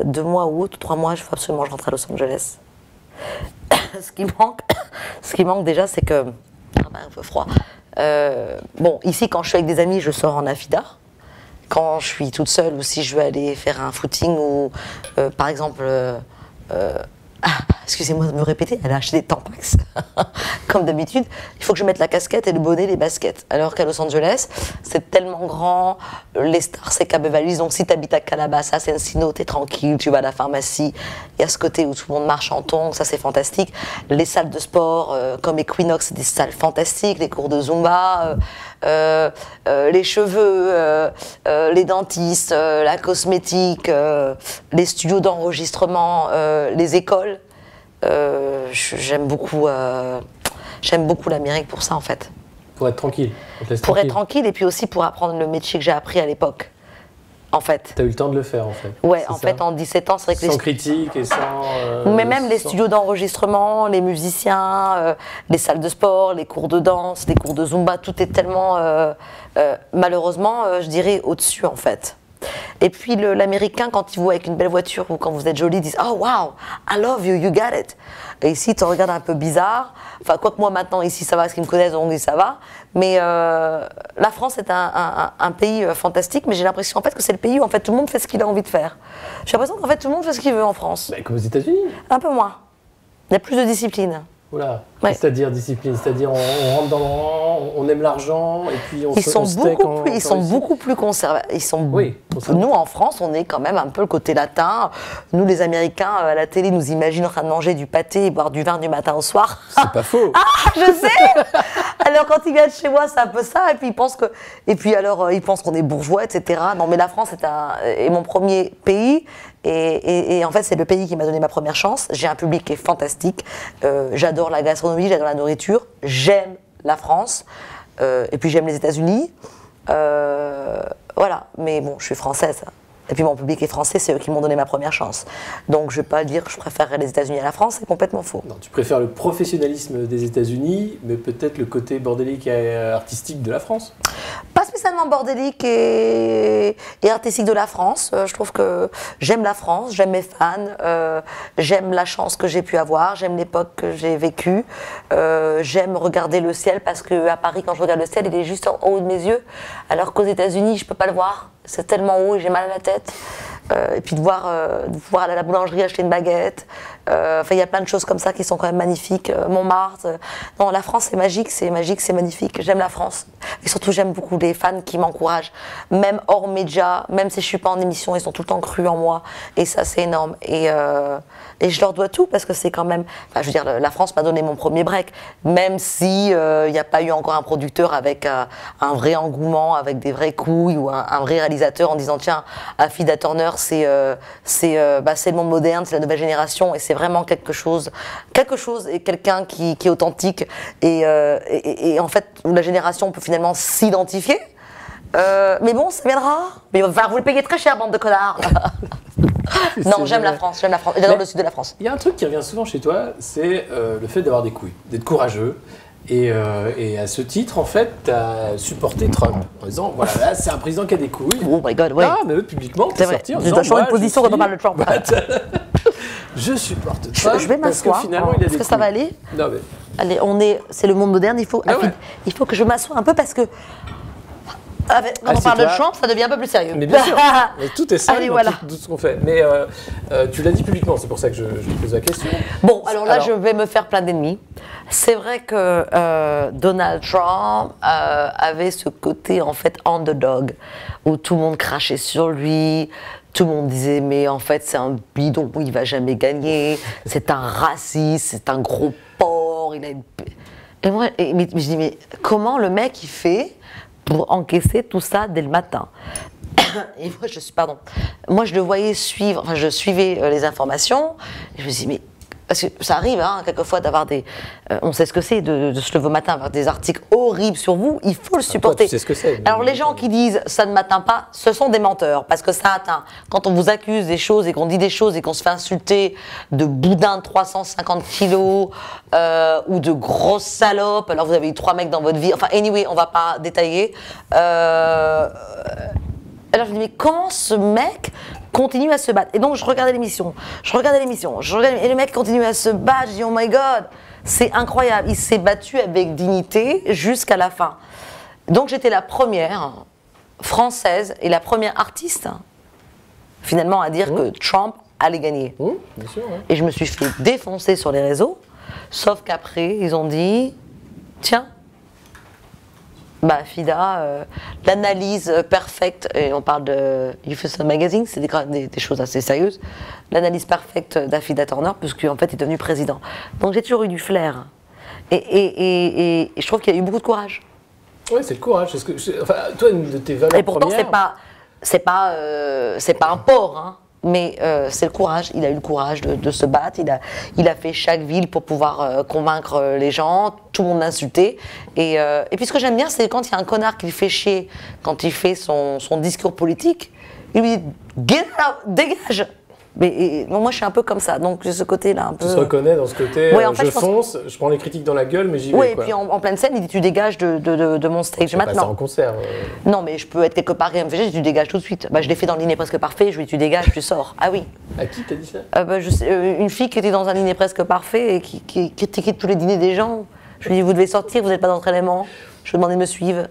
2 mois ou 3 mois, je veux absolument rentrer à Los Angeles. Ce qui manque déjà, c'est que... un peu froid. Bon, ici, quand je suis avec des amis, je sors en affida. Quand je suis toute seule ou si je veux aller faire un footing ou, par exemple... excusez-moi de me répéter, elle a acheté des Tampax. Comme d'habitude, il faut que je mette la casquette et le bonnet, les baskets. Alors qu'à Los Angeles, c'est tellement grand, les stars, c'est qu'à Beverly Hills. Donc si tu habites à Calabasas, Encino, t'es tranquille, tu vas à la pharmacie. Il y a ce côté où tout le monde marche en tongs, ça c'est fantastique. Les salles de sport, comme Equinox, c'est des salles fantastiques, les cours de Zumba, les cheveux, les dentistes, la cosmétique, les studios d'enregistrement, les écoles. J'aime beaucoup l'Amérique pour ça en fait. Pour être tranquille. Pour être tranquille et puis aussi pour apprendre le métier que j'ai appris à l'époque. En fait. T'as eu le temps de le faire en fait. Ouais, en fait en 17 ans, c'est vrai que sans critique et sans. Mais même les studios d'enregistrement, les musiciens, les salles de sport, les cours de danse, les cours de Zumba, tout est tellement malheureusement, je dirais, au-dessus en fait. Et puis l'américain, quand il vous voit avec une belle voiture ou quand vous êtes jolie, dit « Oh wow, I love you, you got it ». Et ici, il te regarde un peu bizarre. Enfin, quoique moi maintenant, ici, ça va, parce qu'ils me connaissent, donc ça va. Mais la France est un pays fantastique, mais j'ai l'impression en fait que c'est le pays où en fait, tout le monde fait ce qu'il a envie de faire. J'ai l'impression qu'en fait, tout le monde fait ce qu'il veut en France. Bah, comme aux États-Unis. Un peu moins. Il y a plus de discipline. Oula, ouais. C'est-à-dire discipline, c'est-à-dire on rentre dans le rang, on aime l'argent et puis ils sont beaucoup plus conservateurs. Oui, nous en France, on est quand même un peu le côté latin. Nous les Américains à la télé nous imaginent en train de manger du pâté et boire du vin du matin au soir. C'est pas faux. Ah, je sais. Alors quand ils viennent chez moi, c'est un peu ça et puis ils pensent qu'on est bourgeois, etc. Non mais la France est mon premier pays. Et en fait, c'est le pays qui m'a donné ma première chance. J'ai un public qui est fantastique. J'adore la gastronomie, j'adore la nourriture. J'aime la France. Et puis j'aime les États-Unis. Voilà. Mais bon, je suis française. Et puis mon public est français, c'est eux qui m'ont donné ma première chance. Donc je ne vais pas dire que je préférerais les États-Unis à la France, c'est complètement faux. Non, tu préfères le professionnalisme des États-Unis, mais peut-être le côté bordélique et artistique de la France? Pas spécialement bordélique et artistique de la France. Je trouve que j'aime la France, j'aime mes fans, j'aime la chance que j'ai pu avoir, j'aime l'époque que j'ai vécue, j'aime regarder le ciel parce qu'à Paris, quand je regarde le ciel, il est juste en haut de mes yeux, alors qu'aux États-Unis, je ne peux pas le voir. C'est tellement haut et j'ai mal à la tête. Et puis de pouvoir aller à la boulangerie acheter une baguette. Enfin, il y a plein de choses comme ça qui sont quand même magnifiques. Montmartre. Non, la France, c'est magique, c'est magnifique. J'aime la France. Et surtout, j'aime beaucoup les fans qui m'encouragent. Même hors médias, même si je ne suis pas en émission, ils sont tout le temps crus en moi. Et ça, c'est énorme. Et je leur dois tout parce que c'est quand même... Enfin, je veux dire, la France m'a donné mon premier break. Même si il n'y a pas eu encore un producteur avec un vrai engouement, avec des vraies couilles ou un vrai réalisateur en disant « Tiens, Affida Turner, le monde moderne, c'est la nouvelle génération, et c'est vraiment quelque chose et quelqu'un qui est authentique, et en fait, où la génération peut finalement s'identifier. Mais bon, ça viendra. Mais il va falloir vous le payer très cher, bande de connards. Non, j'aime la France. J'adore le sud de la France. Il y a un truc qui revient souvent chez toi, c'est le fait d'avoir des couilles, d'être courageux. Et à ce titre, en fait, tu as supporté Trump en disant, voilà, là, c'est un président qui a des couilles. Oh my God, ouais. Ah, mais publiquement, tu es sorti en Je disant, dois changer de moi, position quand on parle de Trump. Je supporte Trump. Je vais m'asseoir. Finalement, il a des Est-ce que ça va aller? Non, mais... Allez, c'est le monde moderne. Il faut que je m'assoie un peu parce que quand on parle de Trump, ça devient un peu plus sérieux. Mais bien sûr, mais tout est sérieux Allez, dans tout ce qu'on fait. Mais tu l'as dit publiquement, c'est pour ça que je te pose la question. Bon, alors là, je vais me faire plein d'ennemis. C'est vrai que Donald Trump avait ce côté, en fait, underdog, où tout le monde crachait sur lui, tout le monde disait, mais en fait, c'est un bidon, il va jamais gagner, c'est un raciste, c'est un gros porc, il a une... Et moi, mais je dis, mais comment le mec, il fait pour encaisser tout ça dès le matin? Et moi, je le voyais suivre, enfin, je suivais les informations, et je me dis, mais, parce que ça arrive, hein, quelquefois, d'avoir des... on sait ce que c'est de se lever au matin, avoir des articles horribles sur vous, il faut le supporter. Toi, tu sais ce que c'est. Alors, les gens qui disent, ça ne m'atteint pas, ce sont des menteurs, parce que ça atteint. Quand on vous accuse des choses, et qu'on dit des choses, et qu'on se fait insulter de boudin de 350 kilos, ou de grosses salopes, alors vous avez eu 3 mecs dans votre vie, enfin, anyway, on va pas détailler. Alors je me dis, mais comment ce mec continue à se battre? Et donc je regardais l'émission, et le mec continue à se battre, je dis, oh my God, c'est incroyable, il s'est battu avec dignité jusqu'à la fin. Donc j'étais la première française et la première artiste, finalement, à dire que Trump allait gagner. Bien sûr, ouais. Et je me suis fait défoncer sur les réseaux, sauf qu'après, ils ont dit, tiens, Fida, l'analyse parfaite, et on parle de Jefferson Magazine, c'est des choses assez sérieuses, l'analyse parfaite d'Afida Turner, puisqu'en fait il est devenu président. Donc j'ai toujours eu du flair. Et je trouve qu'il y a eu beaucoup de courage. Oui, c'est le courage. Enfin, toi, une de tes valeurs et pourtant, premières... c'est pas un porc, hein. Mais c'est le courage, il a eu le courage de se battre, il a fait chaque ville pour pouvoir convaincre les gens, tout le monde l'insultait. Et puis ce que j'aime bien, c'est quand il y a un connard qui le fait chier, quand il fait son discours politique, il lui dit « Get out, dégage !» Mais moi je suis un peu comme ça, donc j'ai ce côté-là un peu... Tu te reconnais dans ce côté, ouais, en fait, je prends les critiques dans la gueule, mais j'y vais. Oui, et puis en pleine scène, il dit tu dégages de mon stage maintenant. Pas ça en concert. Non, mais je peux être quelque part et me faire tu dégages tout de suite. Je l'ai fait dans le dîner presque parfait, je lui dis tu dégages, tu sors. Ah oui. À qui t'as dit ça? Une fille qui était dans un dîner presque parfait et qui critiquait tous les dîners des gens. Je lui dis vous devez sortir, vous n'êtes pas dans votre élément. Je lui ai demandé de me suivre.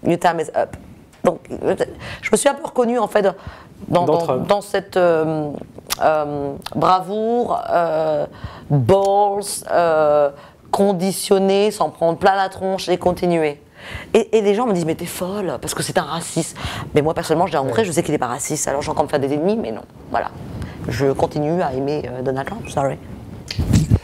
Your time is up. Donc, je me suis un peu reconnue en fait dans cette bravoure, balls, conditionnée, s'en prendre plein la tronche et continuer. Et les gens me disent mais t'es folle parce que c'est un raciste. Mais moi personnellement je l'ai rencontré, je sais qu'il n'est pas raciste, alors j'ai encore me faire des ennemis, mais non. Voilà, je continue à aimer Donald Trump. Sorry.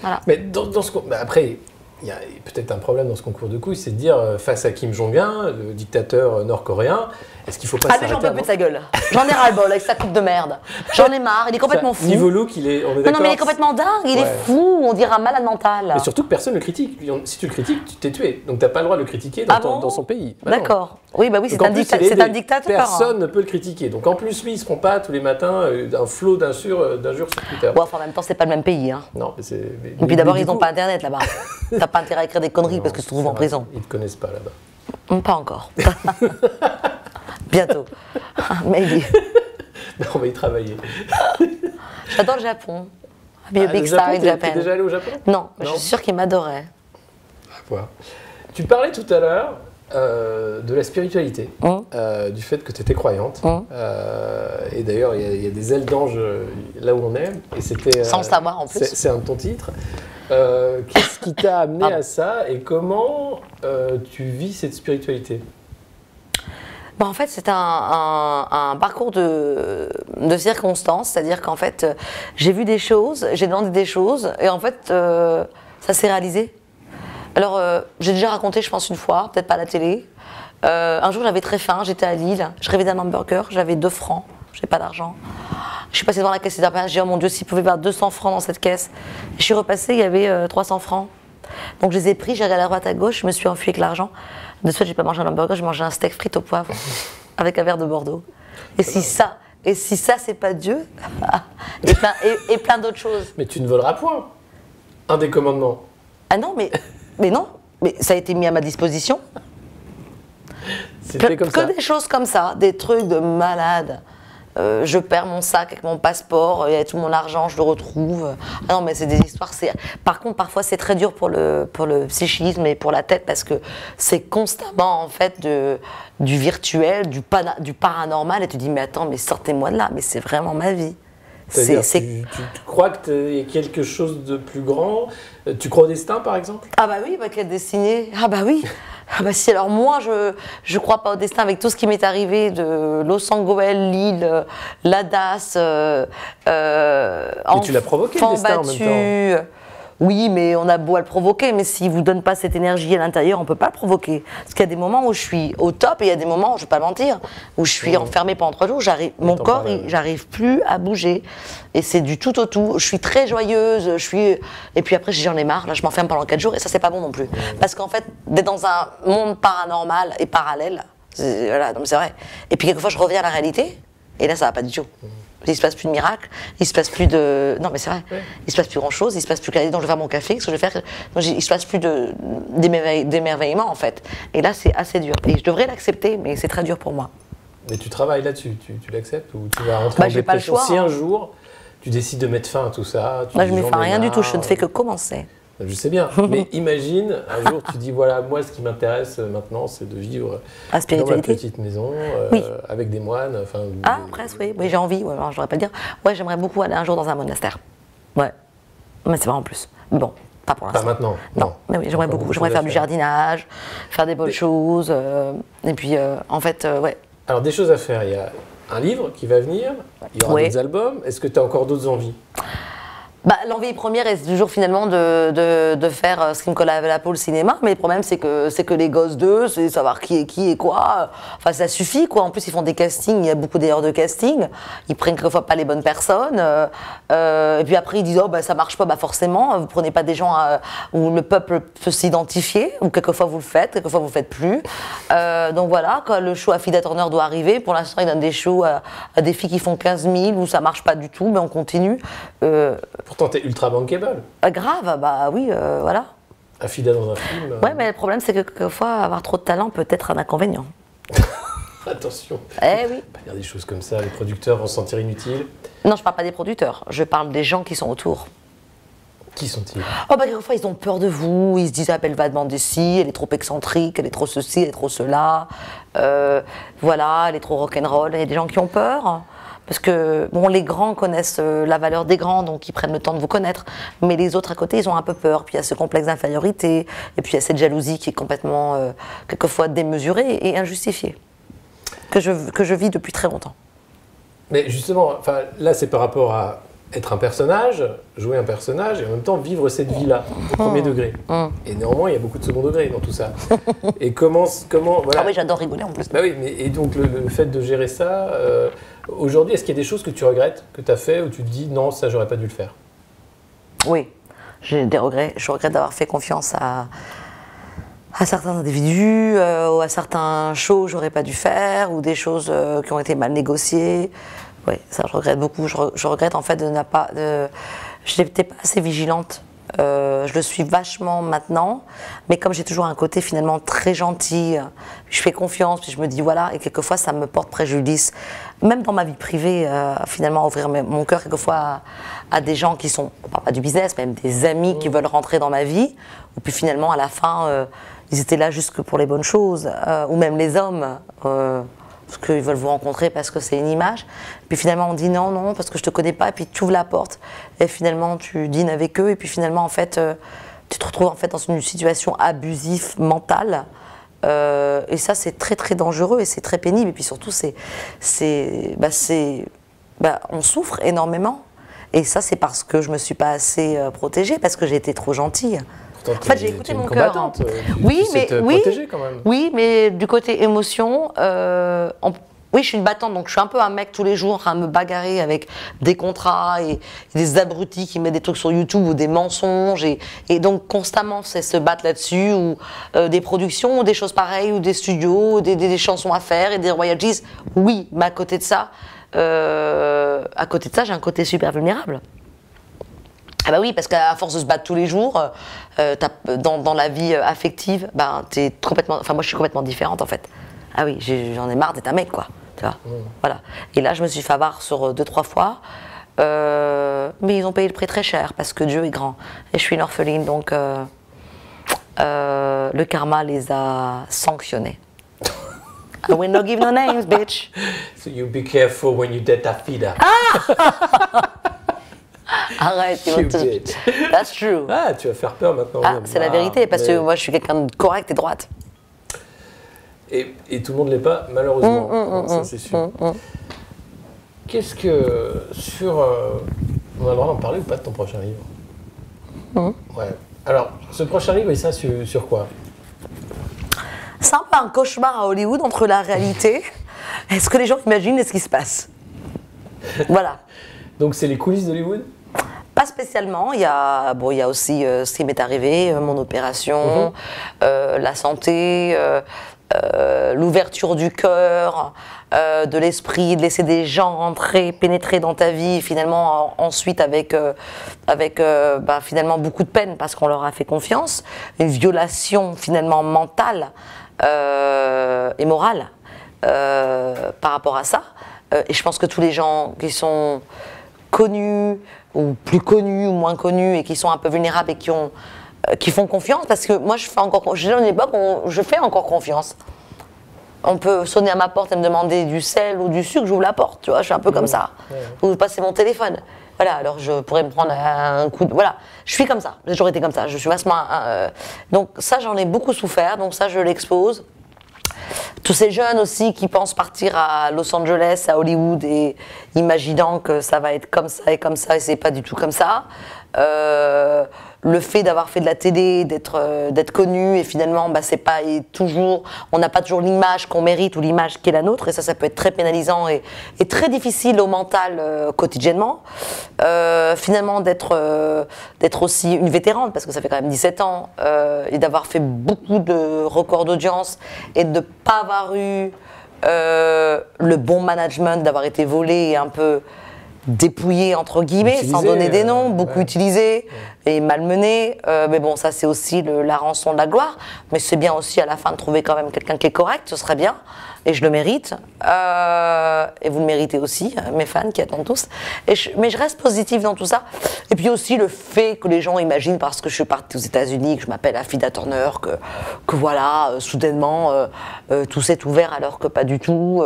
Voilà. Mais dans ce après. Il y a peut-être un problème dans ce concours de couilles, c'est de dire face à Kim Jong-un, le dictateur nord-coréen, est-ce qu'il ne faut pas s'arrêter? J'en peux plus de sa gueule. J'en ai ras-le-bol avec sa coupe de merde. J'en ai marre, il est complètement fou. Niveau look, on est d'accord. Non, mais il est complètement dingue, il est fou, on dirait un malade mental. Mais surtout que personne ne le critique. Si tu le critiques, tu t'es tué. Donc tu n'as pas le droit de le critiquer dans son pays. D'accord. Oui, c'est un dictateur. Personne ne peut le critiquer. Donc en plus, lui, il ne se prend pas tous les matins un flot d'injures sur Twitter. Ouais, en même temps, c'est pas le même pays. Hein. Non, mais et puis d'abord, ils n'ont pas Internet là-bas. T'as pas intérêt à écrire des conneries parce que tu te trouves en prison. Ils ne te connaissent pas là-bas. Pas encore. Bientôt. Maybe. Mais on va y travailler. J'adore le Japon. Be a big star in Japan. T'es déjà allé au Japon? Non, je suis sûre qu'il m'adorait. Voilà. Tu parlais tout à l'heure de la spiritualité, du fait que tu étais croyante. Et d'ailleurs, il y a des ailes d'ange là où on est. Et c'était, sans le savoir en plus. C'est un de ton titre. Qu'est-ce qui t'a amené à ça et comment tu vis cette spiritualité? En fait, c'est un parcours de circonstances, c'est-à-dire qu'en fait, j'ai vu des choses, j'ai demandé des choses, et en fait, ça s'est réalisé. Alors, j'ai déjà raconté, je pense, une fois, peut-être pas à la télé. Un jour, j'avais très faim, j'étais à Lille, je rêvais d'un hamburger, j'avais 2 francs. j'ai pas d'argent. Je suis passée devant la caisse d'argent, j'ai dit, oh mon Dieu, s'il pouvait y avoir 200 francs dans cette caisse. Je suis repassée, il y avait 300 francs. Donc je les ai pris, j'ai regardé à droite à gauche, je me suis enfuie avec l'argent. De suite, j'ai pas mangé un hamburger, j'ai mangé un steak frites au poivre avec un verre de Bordeaux. Et si ça, c'est pas Dieu, et plein d'autres choses. Mais tu ne voleras point. Un des commandements. Ah non, mais non, mais ça a été mis à ma disposition. C'était comme ça. Que des choses comme ça, des trucs de malade. Je perds mon sac avec mon passeport, il y a tout mon argent, je le retrouve. Ah non, mais c'est des histoires. Par contre, parfois, c'est très dur pour le psychisme et pour la tête parce que c'est constamment, en fait, du virtuel, du paranormal. Et tu dis, mais attends, mais sortez-moi de là, mais c'est vraiment ma vie. Tu crois qu'il y a quelque chose de plus grand? Tu crois au destin, par exemple? Ah bah oui, quel destiné? Ah bah oui. Ah bah si, alors moi, je crois pas au destin avec tout ce qui m'est arrivé de Los Angeles, Lille, Ladas, Mais tu l'as provoqué, le destin, en même temps. Oui, mais on a beau à le provoquer, mais s'il ne vous donne pas cette énergie à l'intérieur, on ne peut pas le provoquer. Parce qu'il y a des moments où je suis au top et il y a des moments, je ne vais pas mentir, où je suis enfermée pendant 3 jours, mon corps, j'arrive plus à bouger. Et c'est du tout au tout. Je suis très joyeuse, et puis après, j'en ai marre, là, je m'enferme pendant 4 jours, et ça, c'est pas bon non plus. Parce qu'en fait, d'être dans un monde paranormal et parallèle, voilà, donc c'est vrai. Et puis quelquefois, je reviens à la réalité, et là, ça va pas du tout. Il se passe plus de miracles, il se passe plus de... Non mais c'est vrai, il se passe plus grand chose, il se passe plus qu'à... Donc je vais faire mon café, qu'est-ce que je vais faire? Donc, il se passe plus d'émerveillement en fait. Et là c'est assez dur. Et je devrais l'accepter, mais c'est très dur pour moi. Mais tu travailles là-dessus, tu l'acceptes ou tu vas rentrer en dépression? Si un jour tu décides de mettre fin à tout ça... je ne mets fin à rien du tout, je ne fais que commencer. Je sais bien, mais imagine, un jour tu dis, voilà, moi ce qui m'intéresse maintenant, c'est de vivre dans ma petite maison, avec des moines. Presque, oui, j'ai envie, je ne devrais pas le dire. Ouais, j'aimerais beaucoup aller un jour dans un monastère. Ouais, mais c'est pas en plus. Bon, pas pour l'instant. Pas maintenant. Non, mais oui, j'aimerais beaucoup. J'aimerais faire du jardinage, faire des bonnes choses, et puis en fait, ouais. Alors des choses à faire, il y a un livre qui va venir, il y aura d'autres albums, est-ce que tu as encore d'autres envies? L'envie première est toujours finalement de faire ce qui me colle à la peau, le cinéma, mais le problème c'est que les gosses d'eux, c'est savoir qui est qui et quoi, enfin ça suffit quoi. En plus ils font des castings, il y a beaucoup d'ailleurs de castings, ils prennent quelquefois pas les bonnes personnes, et puis après ils disent ça marche pas, forcément, vous prenez pas des gens où le peuple peut s'identifier, ou quelquefois vous le faites plus, donc voilà, quand le show à Fida Turner doit arriver, pour l'instant ils donnent des shows à des filles qui font 15 000 où ça marche pas du tout, mais on continue. Pourtant, t'es ultra bankable. Grave, oui, voilà. Affida dans un film. Ouais, mais le problème, c'est que quelquefois, avoir trop de talent peut être un inconvénient. Attention. Oui. Pas dire des choses comme ça, les producteurs vont se sentir inutiles. Non, je parle pas des producteurs, je parle des gens qui sont autour. Qui sont-ils? Quelquefois, ils ont peur de vous, ils se disent, elle va demander ci, elle est trop excentrique, elle est trop ceci, elle est trop cela. Voilà, elle est trop rock'n'roll. Il y a des gens qui ont peur. Parce que, les grands connaissent la valeur des grands, donc ils prennent le temps de vous connaître. Mais les autres à côté, ils ont un peu peur. Puis il y a ce complexe d'infériorité, et puis il y a cette jalousie qui est complètement, quelquefois, démesurée et injustifiée, que je vis depuis très longtemps. Mais justement, là, c'est par rapport à être un personnage, jouer un personnage, et en même temps vivre cette vie-là, au premier degré. Et néanmoins, il y a beaucoup de second degré dans tout ça. Et comment voilà. Ah oui, j'adore rigoler en plus. Oui, et donc le fait de gérer ça... Aujourd'hui, est-ce qu'il y a des choses que tu regrettes, que tu as fait, où tu te dis non, ça j'aurais pas dû le faire? Oui, j'ai des regrets. Je regrette d'avoir fait confiance à certains individus, ou à certains shows que j'aurais pas dû faire, ou des choses qui ont été mal négociées. Oui, ça je regrette beaucoup. Je regrette en fait je n'étais pas assez vigilante. Je le suis vachement maintenant, mais comme j'ai toujours un côté finalement très gentil, je fais confiance, puis je me dis voilà, et quelquefois ça me porte préjudice, même dans ma vie privée, finalement ouvrir mon cœur quelquefois à des gens qui sont, on parle pas du business, même des amis qui veulent rentrer dans ma vie, ou puis finalement à la fin, ils étaient là juste que pour les bonnes choses, ou même les hommes. Parce qu'ils veulent vous rencontrer parce que c'est une image. Puis finalement, on dit non, parce que je te connais pas. Et puis tu ouvres la porte. Et finalement, tu dînes avec eux. Et puis finalement, en fait, tu te retrouves en fait dans une situation abusive mentale. Et ça, c'est très très dangereux et c'est très pénible. Et puis surtout, on souffre énormément. Et ça, c'est parce que je me suis pas assez protégée, parce que j'ai été trop gentille. En fait, j'ai écouté mon cœur. Oui, mais quand même. Oui, mais du côté émotion, Oui, je suis une battante, donc je suis un peu un mec tous les jours en train de me bagarrer avec des contrats et des abrutis qui mettent des trucs sur YouTube ou des mensonges. Et donc constamment, c'est se battre là-dessus, ou des productions, ou des choses pareilles, ou des studios, des chansons à faire et des royalties. Oui, mais à côté de ça, j'ai un côté super vulnérable. Ah bah oui, parce qu'à force de se battre tous les jours, dans la vie affective, t'es complètement... Enfin, moi, je suis complètement différente, en fait. Ah oui, j'en ai marre d'être un mec, quoi. Tu vois, voilà. Et là, je me suis fait avoir sur 2-3 fois. Mais ils ont payé le prix très cher, parce que Dieu est grand. Et je suis une orpheline, donc le karma les a sanctionnés. I will not give no names, bitch. So you be careful when you date ta fille. Arrête, that's true. Ah, tu vas faire peur maintenant. Ah, c'est la vérité, parce que moi, je suis quelqu'un de correct et droite. Et tout le monde ne l'est pas, malheureusement. Ça, c'est sûr. Qu'est-ce que... on a le droit d'en parler ou pas de ton prochain livre? Ouais. Alors, ce prochain livre, il ça sur quoi? C'est un peu un cauchemar à Hollywood entre la réalité et ce que les gens imaginent et ce qui se passe. Voilà. Donc, c'est les coulisses d'Hollywood? Pas spécialement. Il y a aussi ce qui m'est arrivé, mon opération, la santé... l'ouverture du cœur, de l'esprit, de laisser des gens rentrer, pénétrer dans ta vie, finalement ensuite avec finalement beaucoup de peine parce qu'on leur a fait confiance, une violation finalement mentale et morale par rapport à ça. Et je pense que tous les gens qui sont connus ou plus connus ou moins connus et qui sont un peu vulnérables et qui font confiance, parce que moi je fais une époque où je fais encore confiance. On peut sonner à ma porte et me demander du sel ou du sucre, j'ouvre la porte, tu vois, je suis un peu comme ça. Ou passer mon téléphone. Voilà, alors je pourrais me prendre un coup de... Voilà, je suis comme ça, j'ai toujours été comme ça, je suis vachement... donc ça, j'en ai beaucoup souffert, donc ça, je l'expose. Tous ces jeunes aussi qui pensent partir à Los Angeles, à Hollywood, et imaginant que ça va être comme ça, et c'est pas du tout comme ça. Le fait d'avoir fait de la télé, d'être connu, et finalement, c'est pas toujours, on n'a pas toujours l'image qu'on mérite ou l'image qui est la nôtre, et ça peut être très pénalisant et très difficile au mental quotidiennement. Finalement, d'être aussi une vétérante, parce que ça fait quand même 17 ans, et d'avoir fait beaucoup de records d'audience, et de ne pas avoir eu le bon management, d'avoir été volée et un peu dépouillé entre guillemets, utilisé, sans donner des noms, beaucoup utilisé et malmené. Mais bon, ça c'est aussi la rançon de la gloire. Mais c'est bien aussi à la fin de trouver quand même quelqu'un qui est correct, ce serait bien. Et je le mérite. Et vous le méritez aussi, mes fans qui attendent tous. Mais je reste positive dans tout ça. Et puis aussi le fait que les gens imaginent, parce que je suis partie aux États-Unis, que je m'appelle Affida Turner, que voilà, soudainement, tout s'est ouvert alors que pas du tout.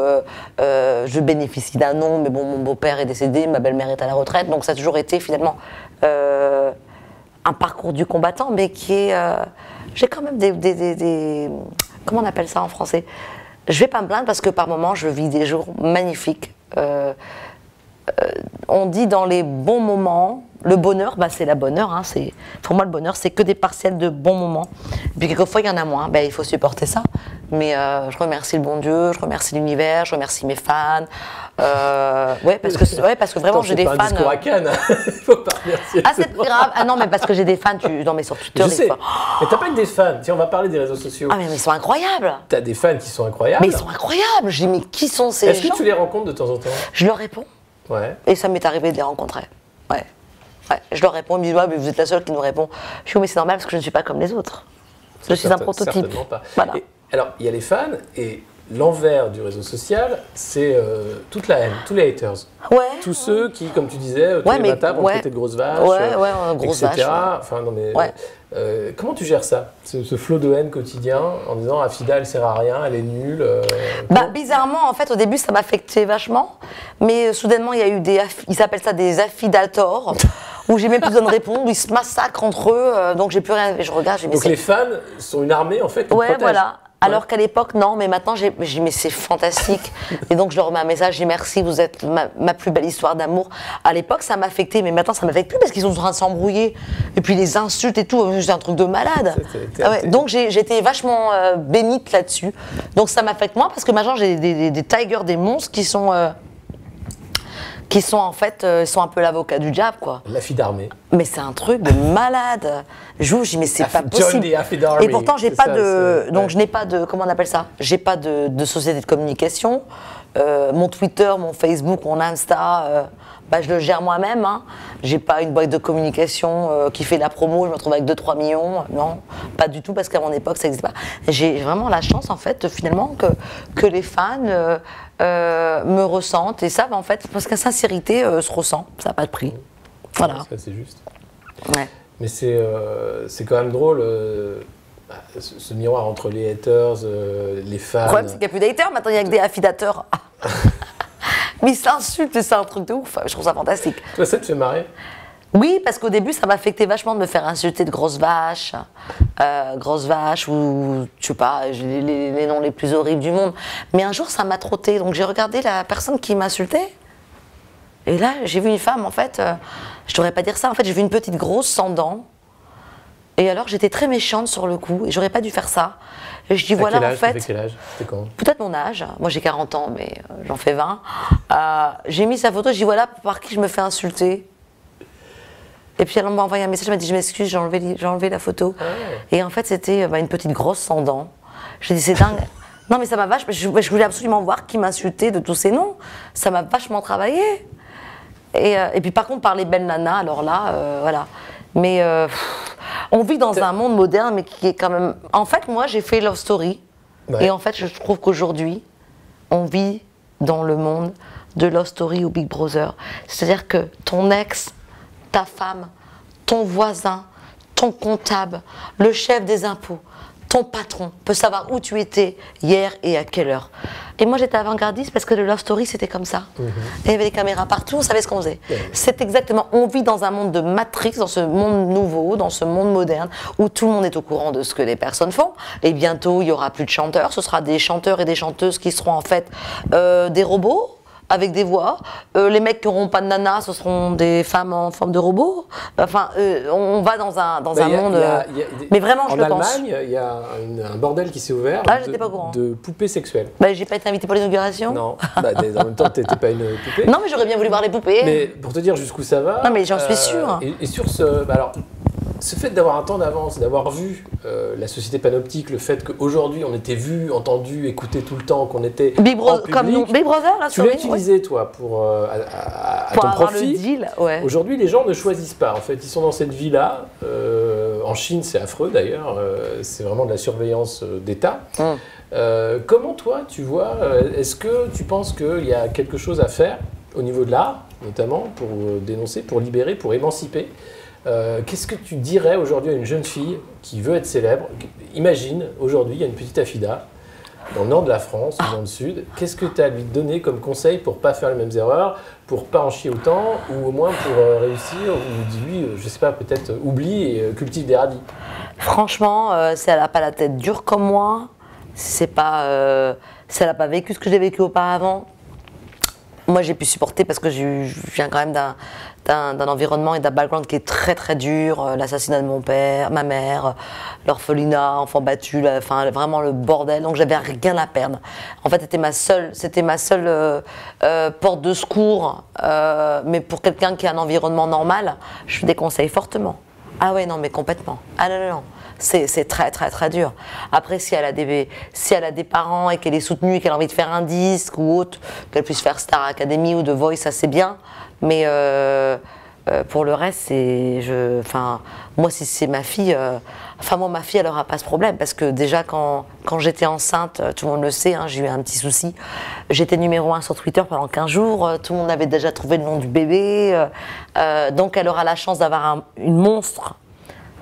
Je bénéficie d'un nom, mais bon, mon beau-père est décédé, ma belle-mère est à la retraite. Donc ça a toujours été finalement un parcours du combattant, mais qui est... j'ai quand même des... Comment on appelle ça en français ? Je vais pas me plaindre parce que par moments, je vis des jours magnifiques. On dit dans les bons moments, le bonheur, c'est la bonheur. Hein, pour moi, le bonheur, c'est que des partiels de bons moments. Et puis quelquefois, il y en a moins. Il faut supporter ça. Mais je remercie le bon Dieu, je remercie l'univers, je remercie mes fans. Parce que vraiment, j'ai des fans. C'est pas un discours à Cannes. Il faut pas remercier. Ah, c'est pas grave. Ah non, mais parce que j'ai des fans. Non, mais sur Twitter, je sais. Mais t'as pas que des fans. Tiens, on va parler des réseaux sociaux. Ah, mais ils sont incroyables. T'as des fans qui sont incroyables. Mais ils sont incroyables. Je dis, mais qui sont ces gens ? Est-ce que tu les rencontres de temps en temps ? Je leur réponds. Ouais. Et ça m'est arrivé de les rencontrer. Ouais. Je leur réponds, ils me disent, ouais, mais vous êtes la seule qui nous répond. Je dis, mais c'est normal parce que je ne suis pas comme les autres. Je suis un prototype. Certainement pas. Voilà. Alors, il y a les fans et l'envers du réseau social, c'est toute la haine, tous les haters. Ouais. Tous ceux qui, comme tu disais, tous les matins vont traiter de grosses vaches, grosse etc. Vache, Enfin, non, mais, comment tu gères ça, ce flot de haine quotidien, en disant Affida, elle sert à rien, elle est nulle bizarrement, en fait, au début, ça m'affectait vachement. Mais soudainement, il y a eu ils s'appellent ça des affidators, où j'ai même plus besoin de répondre, où ils se massacrent entre eux, donc j'ai plus rien. Je regarde, donc les fans sont une armée, en fait, qui protège. Voilà. Alors qu'à l'époque, non, mais maintenant, j'ai dit, mais c'est fantastique. Et donc, je leur remets un message, je dis merci, vous êtes ma plus belle histoire d'amour. À l'époque, ça m'affectait, mais maintenant, ça m'affecte plus parce qu'ils sont en train de s'embrouiller. Et puis, les insultes et tout, c'est un truc de malade. Donc, j'étais vachement bénite là-dessus. Donc, ça m'affecte moins parce que maintenant, j'ai des tigers, des monstres qui sont en fait, sont un peu l'avocat du diable, quoi. La fille d'armée. Mais c'est un truc de malade. Je dis, mais c'est pas possible. Et pourtant, j'ai pas de. Donc, je n'ai pas de. Comment on appelle ça? J'ai pas de société de communication. Mon Twitter, mon Facebook, mon Insta, je le gère moi-même. Hein. J'ai pas une boîte de communication qui fait la promo. Je me retrouve avec 2-3 millions. Non, pas du tout, parce qu'à mon époque, ça n'existait pas. J'ai vraiment la chance, en fait, finalement, que les fans me ressentent. Et ça, en fait, parce qu'à sincérité, se ressent. Ça n'a pas de prix. Voilà. C'est juste. Ouais. Mais c'est quand même drôle, ce miroir entre les haters, les fans. Le problème, c'est qu'il n'y a plus d'haters, maintenant il n'y a que des affidateurs. Mais ils s'insultent, c'est un truc de ouf. Je trouve ça fantastique. Toi, ça te fait marrer? Oui, parce qu'au début, ça m'affectait vachement de me faire insulter de grosse vache, ou je sais pas, les noms les plus horribles du monde. Mais un jour, ça m'a trotté. Donc j'ai regardé la personne qui m'insultait. Et là, j'ai vu une femme, en fait, je devrais pas dire ça, en fait, j'ai vu une petite grosse sans dents. Et alors, j'étais très méchante sur le coup, et j'aurais pas dû faire ça. Et je dis, voilà, en fait. Quel âge? C'était quand? Peut-être mon âge. Moi, j'ai 40 ans, mais j'en fais 20. J'ai mis sa photo, je dis, voilà, par qui je me fais insulter. Et puis, elle m'a envoyé un message, elle m'a dit, je m'excuse, j'ai enlevé la photo. Ah ouais. Et en fait, c'était une petite grosse sans dents. J'ai dit, c'est dingue. Non, mais ça m'a vachement. Je voulais absolument voir qui m'insultait de tous ces noms. Ça m'a vachement travaillé. Et puis par contre, par les belles nanas, alors là, voilà. Mais on vit dans un monde moderne, mais qui est quand même... En fait, moi, j'ai fait Love Story. Ouais. Et en fait, je trouve qu'aujourd'hui, on vit dans le monde de Love Story ou Big Brother. C'est-à-dire que ton ex, ta femme, ton voisin, ton comptable, le chef des impôts, ton patron peut savoir où tu étais hier et à quelle heure. Et moi, j'étais avant-gardiste parce que le Love Story, c'était comme ça. Et il y avait des caméras partout, on savait ce qu'on faisait. C'est exactement, on vit dans un monde de Matrix, dans ce monde nouveau, dans ce monde moderne, où tout le monde est au courant de ce que les personnes font. Et bientôt, il n'y aura plus de chanteurs, ce sera des chanteurs et des chanteuses qui seront en fait des robots, avec des voix. Les mecs qui n'auront pas de nana, ce seront des femmes en forme de robots. Enfin, on va dans un monde... mais vraiment, je le pense. En Allemagne, il y a un bordel qui s'est ouvert de poupées sexuelles. J'ai pas été invitée pour l'inauguration. Non, en même temps, tu n'étais pas une poupée. Non, mais j'aurais bien voulu voir les poupées. Mais pour te dire jusqu'où ça va... Non, mais j'en suis sûre. Et sur ce... alors, ce fait d'avoir un temps d'avance, d'avoir vu la société panoptique, le fait qu'aujourd'hui on était vu, entendu, écouté tout le temps, qu'on était Big comme Big Brother, là, tu l'as utilisé toi pour ton profit. Le deal, ouais. Aujourd'hui, les gens ne choisissent pas. En fait, ils sont dans cette vie-là. En Chine, c'est affreux d'ailleurs. C'est vraiment de la surveillance d'État. Comment toi, tu vois, est-ce que tu penses qu'il y a quelque chose à faire au niveau de l'art, notamment pour dénoncer, pour libérer, pour émanciper? Qu'est-ce que tu dirais aujourd'hui à une jeune fille qui veut être célèbre? Imagine, aujourd'hui, il y a une petite Afida dans le nord de la France, ou dans le sud. Qu'est-ce que tu as à lui donner comme conseil pour ne pas faire les mêmes erreurs, pour ne pas en chier autant, ou au moins pour réussir, ou dis-lui, je ne sais pas, peut-être oublie et cultive des radis? Franchement, si elle n'a pas la tête dure comme moi, si elle n'a pas vécu ce que j'ai vécu auparavant, moi j'ai pu supporter parce que je viens quand même d'un environnement et d'un background qui est très très dur, l'assassinat de mon père, ma mère, l'orphelinat, enfant battu, enfin vraiment le bordel, donc j'avais rien à perdre. En fait c'était ma seule porte de secours, mais pour quelqu'un qui a un environnement normal, je déconseille fortement. Ah ouais, non mais complètement. Ah non, non, non. C'est très très très dur. Après, si elle a des parents et qu'elle est soutenue et qu'elle a envie de faire un disque ou autre, qu'elle puisse faire Star Academy ou The Voice, ça c'est bien. Mais pour le reste, moi si c'est ma fille, moi ma fille elle n'aura pas ce problème parce que déjà quand j'étais enceinte, tout le monde le sait, hein, j'ai eu un petit souci. J'étais numéro 1 sur Twitter pendant 15 jours, tout le monde avait déjà trouvé le nom du bébé, donc elle aura la chance d'avoir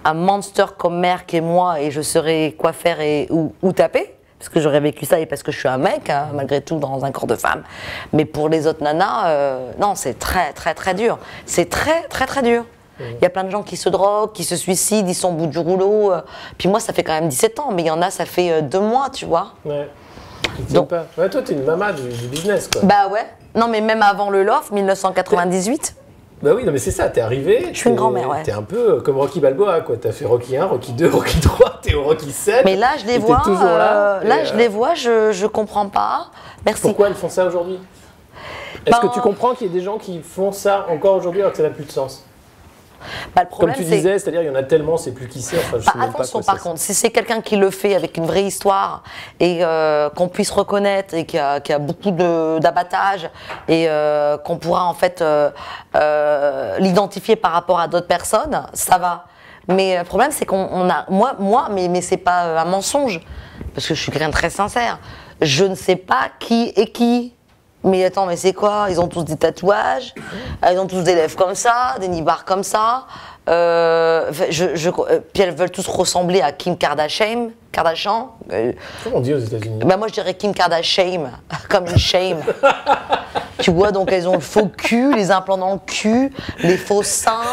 un monster comme mère qui est moi et je saurai quoi faire et où taper, parce que j'aurais vécu ça et parce que je suis un mec, hein, malgré tout, dans un corps de femme. Mais pour les autres nanas, non, c'est très, très, très dur. C'est très, très, très dur. Il y a plein de gens qui se droguent, qui se suicident, ils sont au bout du rouleau. Puis moi, ça fait quand même 17 ans, mais il y en a, ça fait 2 mois, tu vois. Ouais. Donc, pas. Ouais, toi, t'es une maman du business, quoi. Bah ouais. Non, mais même avant le Loft, 1998. Bah oui, non, mais c'est ça, t'es arrivé. Je suis une grand-mère, ouais. T'es un peu comme Rocky Balboa, quoi. T'as fait Rocky 1, Rocky 2, Rocky 3, t'es au Rocky 7. Mais là, je les vois. Toujours là. Je les vois, je comprends pas. Merci. Pourquoi elles font ça aujourd'hui? Est-ce que tu comprends qu'il y a des gens qui font ça encore aujourd'hui alors que ça n'a plus de sens? Bah, le problème, comme tu disais, c'est-à-dire il y en a tellement, c'est plus qui c'est. Enfin, je sais même attention, pas quoi par contre, si c'est quelqu'un qui le fait avec une vraie histoire et qu'on puisse reconnaître et qui a beaucoup d'abattage et qu'on pourra en fait l'identifier par rapport à d'autres personnes, ça va. Mais le problème, c'est qu'on a, mais c'est pas un mensonge, parce que je suis quelqu'un de très sincère. Je ne sais pas qui est qui. Mais attends, mais c'est quoi? Ils ont tous des tatouages, ils ont tous des lèvres comme ça, des nibards comme ça. Puis elles veulent tous ressembler à Kim Kardashian. Comment on dit aux États-Unis? Bah moi je dirais Kim Kardashian, comme une shame. Tu vois, donc elles ont le faux cul, les implants dans le cul, les faux seins,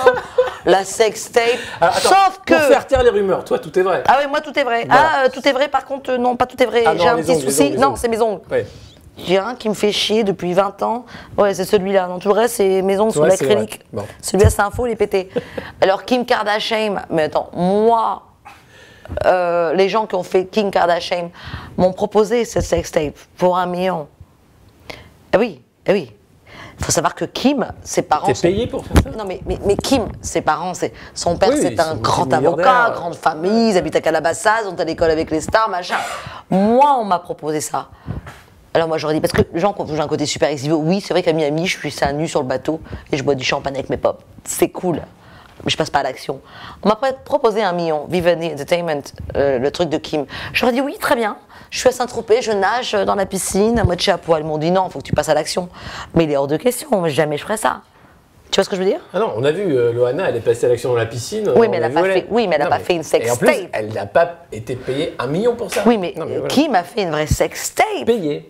la sextape. Alors, attends, sauf que. Pour faire taire les rumeurs, toi tout est vrai. Ah oui, moi tout est vrai. Voilà. Ah, tout est vrai, par contre, non, pas tout est vrai. Ah, non, j'ai un les petit ongles, souci. les Non, ongles. c'est mes ongles. Ouais. J'ai un qui me fait chier depuis 20 ans. Ouais, c'est celui-là. Dans tout le reste, c'est mes ongles sous Ouais, c'est l'acrylique. vrai. Bon. Celui-là, c'est un faux, il est pété. Alors, Kim Kardashian, mais attends, moi, les gens qui ont fait Kim Kardashian m'ont proposé cette sextape pour 1 million. Eh oui, eh oui. Il faut savoir que Kim, ses parents. T'es payé pour faire ça? Non, mais Kim, ses parents, son père, Oui, c'est un ils sont grand avocat, multimilliardaires. grande famille, ils habitent à Calabasas, ils sont à l'école avec les stars, machin. Moi, on m'a proposé ça. Alors moi, j'aurais dit, parce que les gens, j'ai un côté super exigeant. Oui, c'est vrai qu'à Miami, je suis seins nus sur le bateau et je bois du champagne avec mes potes. C'est cool. Mais je passe pas à l'action. On m'a proposé 1 million, Vivendi Entertainment, le truc de Kim. J'aurais dit oui, très bien. Je suis à Saint-Tropez, je nage dans la piscine, à moitié à poil. Ils m'ont dit non, il faut que tu passes à l'action. Mais il est hors de question, jamais je ferais ça. Tu vois ce que je veux dire? Ah non, on a vu Loana, elle est passée à l'action dans la piscine. Oui, mais elle n'a n'a pas fait une Et en plus, sextape. elle n'a pas été payée 1 million pour ça. Oui, mais, Non, voilà. Kim a fait une vraie sextape. Payée.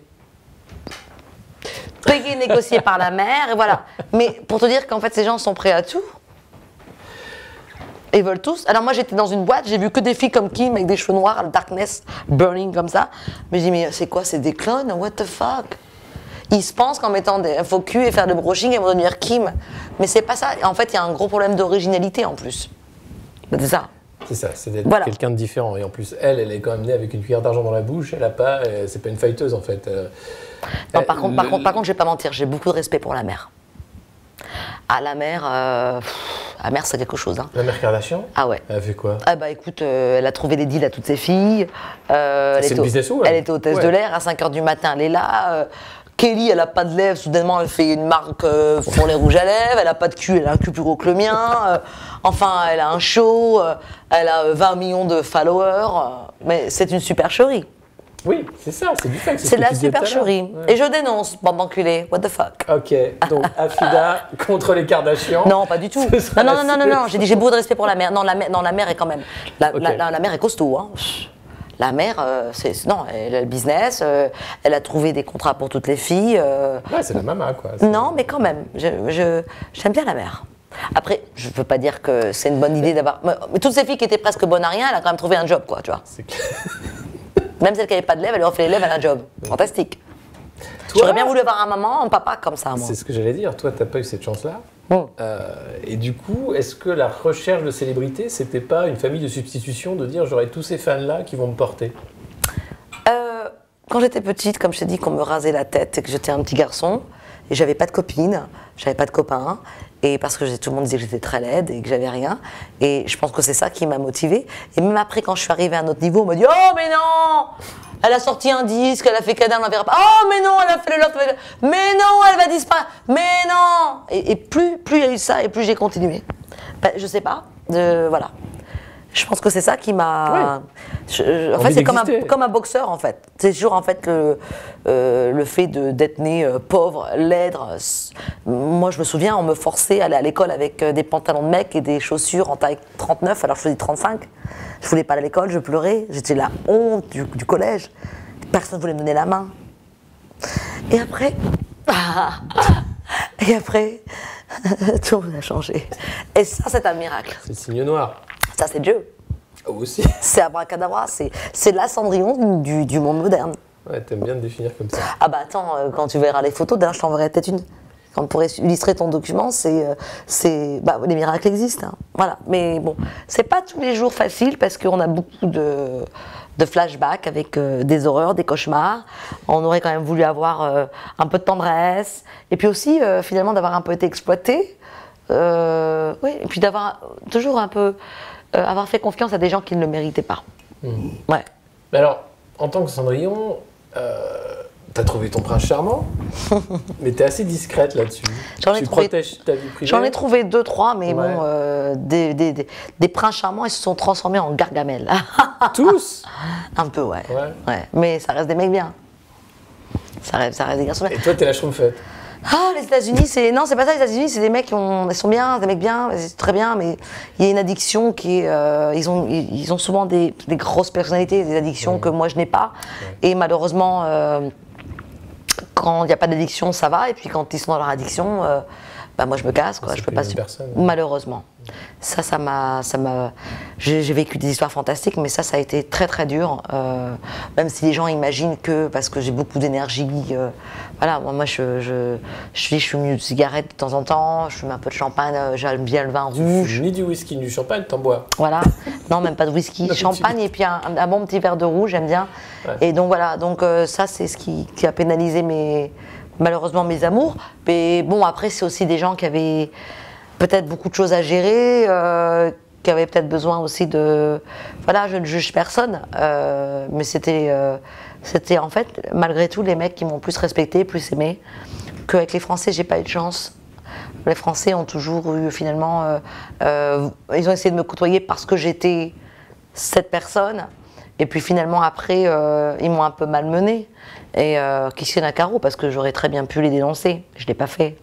Payé, négocié par la mère, et voilà. Mais pour te dire qu'en fait, ces gens sont prêts à tout. Ils veulent tous. Alors moi, j'étais dans une boîte, j'ai vu que des filles comme Kim avec des cheveux noirs, darkness, burning comme ça. Mais je dis, mais c'est quoi, c'est des clones? What the fuck? Ils se pensent qu'en mettant des faux cul et faire de brushing, ils vont devenir Kim. Mais c'est pas ça. En fait, il y a un gros problème d'originalité en plus. C'est ça. C'est ça, c'est d'être Voilà. quelqu'un de différent. Et en plus, elle est quand même née avec une cuillère d'argent dans la bouche. Elle a pas, c'est pas une fighteuse en fait. Non, par contre, je vais pas mentir, j'ai beaucoup de respect pour la mère. Ah, la mère, c'est quelque chose. Hein. La mère Kardashian, Ah ouais. elle a fait quoi? Ah bah écoute, elle a trouvé des deals à toutes ses filles. C'est une businesswoman. Elle était hôtesse de l'air, à 5h du matin, elle est là. Kelly, elle a pas de lèvres, soudainement elle fait une marque pour les rouges à lèvres, elle a pas de cul, elle a un cul plus gros que le mien. Enfin, elle a un show, elle a 20 millions de followers. Mais c'est une supercherie. Oui, c'est ça, c'est du fait. C'est de la supercherie. Et je dénonce, bande d'enculé. What the fuck? Ok, donc Afida contre les Kardashians. Non, pas du tout. Ce sera Non, la non, non, non, j'ai dit j'ai beaucoup de respect pour la mère. Non, la mère est quand même. La Ok. mère est costaud. Hein. La mère, non, elle a le business, elle a trouvé des contrats pour toutes les filles. Ouais, c'est la maman, quoi. Non, mais quand même, j'aime bien la mère. Après, je ne veux pas dire que c'est une bonne idée d'avoir. Mais toutes ces filles qui étaient presque bonnes à rien, elle a quand même trouvé un job, quoi, tu vois. C'est clair. Même celle qui n'avait pas de lèvres, elle leur fait les lèvres, elle a un job. Fantastique. Toi, J'aurais bien voulu avoir un maman, un papa comme ça, moi. c'est ce que j'allais dire. Toi, t'as pas eu cette chance-là. Mm. Et du coup, est-ce que la recherche de célébrité, c'était pas une famille de substitution de dire j'aurai tous ces fans-là qui vont me porter? Quand j'étais petite, comme je t'ai dit, qu'on me rasait la tête et que j'étais un petit garçon, et j'avais pas de copine, j'avais pas de copains, et parce que tout le monde disait que j'étais très laide et que j'avais rien, et je pense que c'est ça qui m'a motivée. Et même après, quand je suis arrivée à un autre niveau, on m'a dit « Oh, mais non! Elle a sorti un disque, elle a fait Cadin, on la verra pas. Oh, mais non, elle a fait le loft, mais non, elle va disparaître, mais non !» Et plus il y a eu ça, et plus j'ai continué. Ben, je sais pas, voilà. Je pense que c'est ça qui m'a. En fait, c'est comme un boxeur, en fait. C'est toujours, en fait, le fait d'être né pauvre, laidre. Moi, je me souviens, on me forçait à aller à l'école avec des pantalons de mec et des chaussures en taille 39, alors je faisais 35. Je voulais pas aller à l'école, je pleurais. J'étais la honte du collège. Personne ne voulait me donner la main. Et après. Et après. Tout a changé. Et ça, c'est un miracle. C'est le signe noir. Ça, c'est Dieu. Aussi. C'est abracadabra, c'est la Cendrillon du monde moderne. Ouais, t'aimes bien te définir comme ça. Ah bah attends, quand tu verras les photos, d'ailleurs je t'enverrai peut-être une. Quand pour illustrer ton document, les miracles existent. Hein. Voilà. Mais bon, c'est pas tous les jours facile parce qu'on a beaucoup de flashbacks avec des horreurs, des cauchemars. On aurait quand même voulu avoir un peu de tendresse. Et puis aussi, finalement, d'avoir un peu été exploité. Oui, et puis d'avoir toujours un peu... avoir fait confiance à des gens qui ne le méritaient pas. Ouais. Mais alors, en tant que Cendrillon, t'as trouvé ton prince charmant, mais t'es assez discrète là-dessus. Tu protèges ta vie privée. J'en ai trouvé 2-3, mais ouais. bon, des princes charmants, ils se sont transformés en Gargamel. Tous? Un peu, ouais. Mais ça reste des mecs bien. Ça reste des garçons bien. Et toi, t'es la schtroumpfette. Ah, les États-Unis, non, c'est pas ça. Les États-Unis, c'est des mecs ils sont bien, des mecs bien, c'est très bien, mais il y a une addiction qui est, ils ont souvent des grosses personnalités, des addictions que moi je n'ai pas, et malheureusement, quand il n'y a pas d'addiction, ça va, et puis quand ils sont dans leur addiction, moi je me casse, quoi. Je peux pas. Malheureusement, ça m'a. J'ai vécu des histoires fantastiques, mais ça a été très très dur. Même si les gens imaginent que parce que j'ai beaucoup d'énergie, voilà. Moi je fume une cigarette de temps en temps, je fume un peu de champagne, j'aime bien le vin rouge. Ni du whisky, ni du champagne, t'en bois. Voilà. Non, même pas de whisky, champagne et puis un bon petit verre de rouge, j'aime bien. Ouais. Et donc voilà. Donc ça c'est ce qui a pénalisé malheureusement mes amours, mais bon après c'est aussi des gens qui avaient peut-être beaucoup de choses à gérer, qui avaient peut-être besoin aussi de... Voilà, je ne juge personne, mais c'était en fait malgré tout les mecs qui m'ont plus respecté, plus aimé, qu'avec les Français j'ai pas eu de chance. Les Français ont toujours eu finalement... ils ont essayé de me côtoyer parce que j'étais cette personne. Et puis finalement après, ils m'ont un peu malmenée. Et qui tiennent à carreau parce que j'aurais très bien pu les dénoncer. Je ne l'ai pas fait.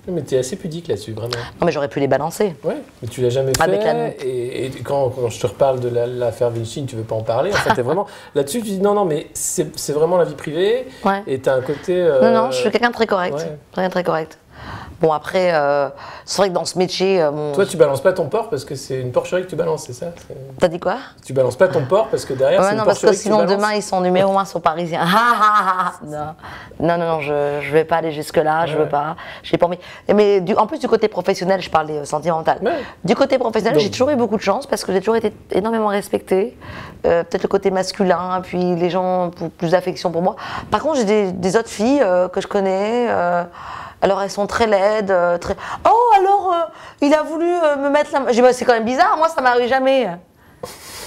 Mais tu es assez pudique là-dessus, vraiment. Non, mais j'aurais pu les balancer. Oui, mais tu l'as jamais fait. Avec et quand je te reparle de l'affaire Vinci, tu ne veux pas en parler. En fait, t'es vraiment là-dessus, tu dis non, mais c'est vraiment la vie privée. Ouais. Et tu as un côté. Non, je suis quelqu'un de très correct. Ouais. Très correct. Bon, après, c'est vrai que dans ce métier... Toi, tu balances pas ton porc parce que c'est une porcherie que tu balances, c'est ça? T'as dit quoi? Tu balanses pas ton porc parce que derrière, c'est une non, porcherie parce que sinon, que tu balances. demain, ils sont numéro 1 sur Parisien. Non, je vais pas aller jusque-là, je veux pas. J'ai pas envie. Mais en plus, du côté professionnel, je parlais sentimental. Ouais. Du côté professionnel, j'ai toujours eu beaucoup de chance parce que j'ai toujours été énormément respectée. Peut-être le côté masculin, puis les gens ont plus d'affection pour moi. Par contre, j'ai des autres filles que je connais... alors elles sont très laides, très... Oh alors, il a voulu me mettre la... J'ai dit, c'est quand même bizarre, moi ça m'arrive jamais.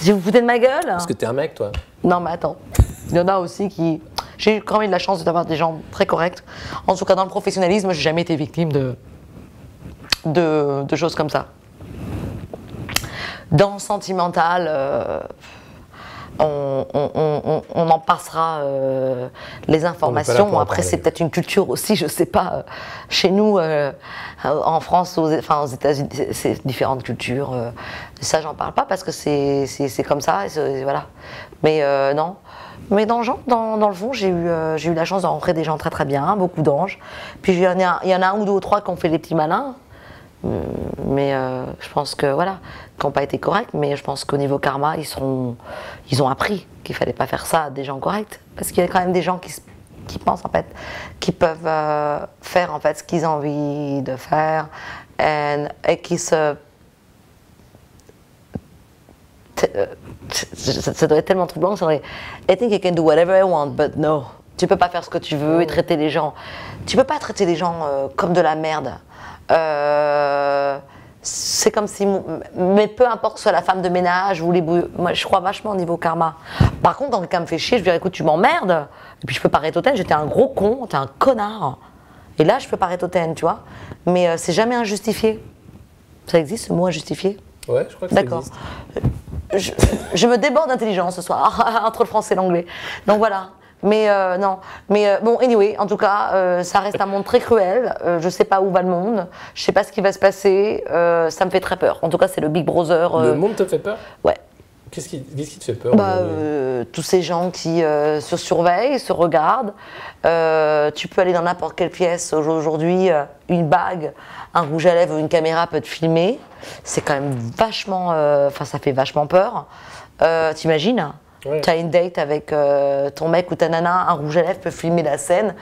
J'ai vous foutez de ma gueule. Parce que t'es un mec, toi. Non mais attends, il y en a aussi qui... J'ai quand même eu de la chance d'avoir des gens très corrects. En tout cas dans le professionnalisme, j'ai jamais été victime de choses comme ça. Dans le sentimental... On en passera les informations. Après, c'est peut-être une culture aussi, je sais pas. Chez nous, en France, aux États-Unis, c'est différentes cultures. Ça, j'en parle pas parce que c'est comme ça. Voilà. Mais non. Mais dans le fond, j'ai eu la chance de rencontrer des gens très très bien, beaucoup d'anges. Puis il y en a un ou deux ou trois qui ont fait les petits malins. Mais je pense que voilà, qui n'ont pas été corrects, mais je pense qu'au niveau karma, ils ont appris qu'il fallait pas faire ça à des gens corrects, parce qu'il y a quand même des gens qui pensent en fait, qui peuvent faire en fait ce qu'ils ont envie de faire et qui se ça doit être tellement troublant, ça doit être, I think I can do whatever I want, but no, tu peux pas faire ce que tu veux et traiter les gens, tu peux pas traiter les gens comme de la merde. C'est comme si, mais peu importe que ce soit la femme de ménage ou les bouillots, moi je crois vachement au niveau karma. Par contre, quand quelqu'un me fait chier, je lui dis écoute, tu m'emmerdes, et puis je peux pas rétoten, j'étais un gros con, t'es un connard, et là je peux pas rétoten, tu vois, mais c'est jamais injustifié. Ça existe ce mot injustifié? Ouais, je crois que ça existe. D'accord. Je me déborde d'intelligence ce soir, entre le français et l'anglais. Donc voilà. Mais non, mais bon, anyway, en tout cas, ça reste un monde très cruel. Je sais pas où va le monde, je sais pas ce qui va se passer. Ça me fait très peur. En tout cas, c'est le Big Brother. Le monde te fait peur? Ouais. Qu'est-ce qui te fait peur aujourd'hui ? Tous ces gens qui se surveillent, se regardent. Tu peux aller dans n'importe quelle pièce aujourd'hui, une bague, un rouge à lèvres ou une caméra peut te filmer. C'est quand même vachement... ça fait vachement peur. T'imagines ? Ouais. Tu as une date avec ton mec ou ta nana, un rouge à lèvres peut filmer la scène.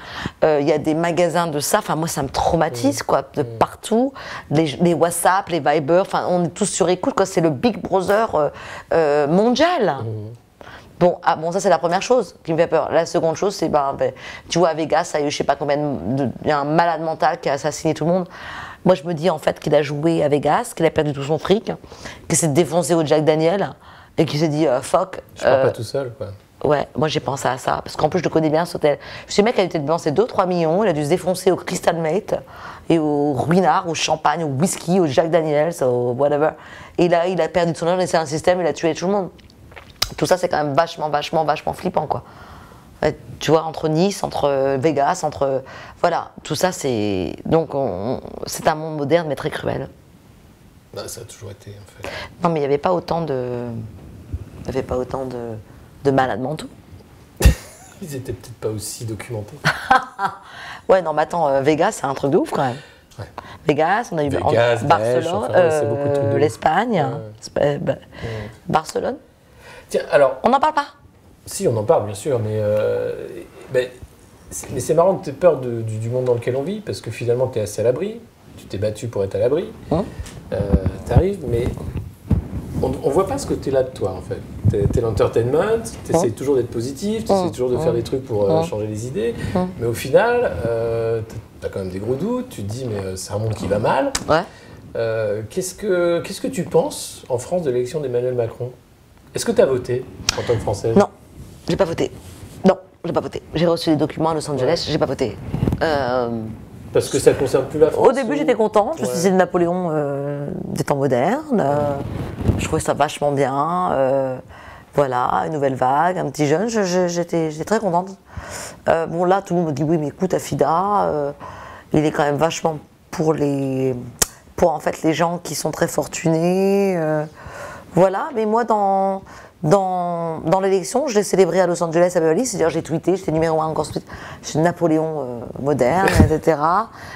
Il y a des magasins de ça. Enfin, moi, ça me traumatise, quoi, de partout. Les WhatsApp, les Viber, enfin, on est tous sur écoute, quoi. C'est le Big Brother mondial. Bon, ça, c'est la première chose qui me fait peur. La seconde chose, c'est, tu vois, à Vegas, il y a eu, je sais pas combien il y a un malade mental qui a assassiné tout le monde. Moi, je me dis, en fait, qu'il a joué à Vegas, qu'il a perdu tout son fric, qu'il s'est défoncé au Jack Daniel. Et qui s'est dit fuck. Je pars pas tout seul, quoi. Ouais, moi j'ai pensé à ça, parce qu'en plus je le connais bien cet hôtel. Ce mec a été dépensé 2-3 millions, il a dû se défoncer au Crystal Mate, et au Ruinard, au champagne, au whisky, au Jack Daniels, au whatever. Et là, il a perdu son argent, c'est un système, il a tué tout le monde. Tout ça, c'est quand même vachement flippant, quoi. Tu vois, entre Nice, entre Vegas, voilà, tout ça, c'est. Donc, c'est un monde moderne, mais très cruel. Bah, ça a toujours été, en fait. Non, mais il n'y avait pas autant de. Il n'y avait pas autant de malades mentaux. Ils étaient peut-être pas aussi documentés. Ouais, non, mais attends, Vegas, c'est un truc de ouf quand même. Ouais. Vegas, on a eu Barcelone, l'Espagne, Barcelone. Tiens, alors. On n'en parle pas. Si, on en parle, bien sûr, mais c'est marrant que tu aies peur du monde dans lequel on vit, parce que finalement, tu es assez à l'abri. Tu t'es battu pour être à l'abri. T'arrives, mais on voit pas ce côté-là de toi, en fait. T'es l'entertainment, t'essayes toujours d'être positif, t'essayes toujours de faire des trucs pour changer les idées, mais au final, t'as quand même des gros doutes, tu te dis, mais c'est un monde qui va mal. Ouais. Qu'est-ce que tu penses, en France, de l'élection d'Emmanuel Macron ? Est-ce que tu as voté, en tant que Française ? Non, j'ai pas voté. Non, j'ai pas voté. J'ai reçu des documents à Los Angeles, j'ai pas voté. Parce que ça ne concerne plus la France. Au début, j'étais contente. Je me suis dit, c'est Napoléon des temps modernes. Je trouvais ça vachement bien. Voilà, une nouvelle vague, un petit jeune. J'étais très contente. Bon, là, tout le monde me dit, oui, mais écoute, Afida, il est quand même vachement pour en fait, les gens qui sont très fortunés. Voilà, mais moi, dans l'élection, je l'ai célébré à Los Angeles, à Beverly Hills, c'est-à-dire j'ai tweeté, j'étais numéro 1 encore tweet, je suis Napoléon moderne, etc.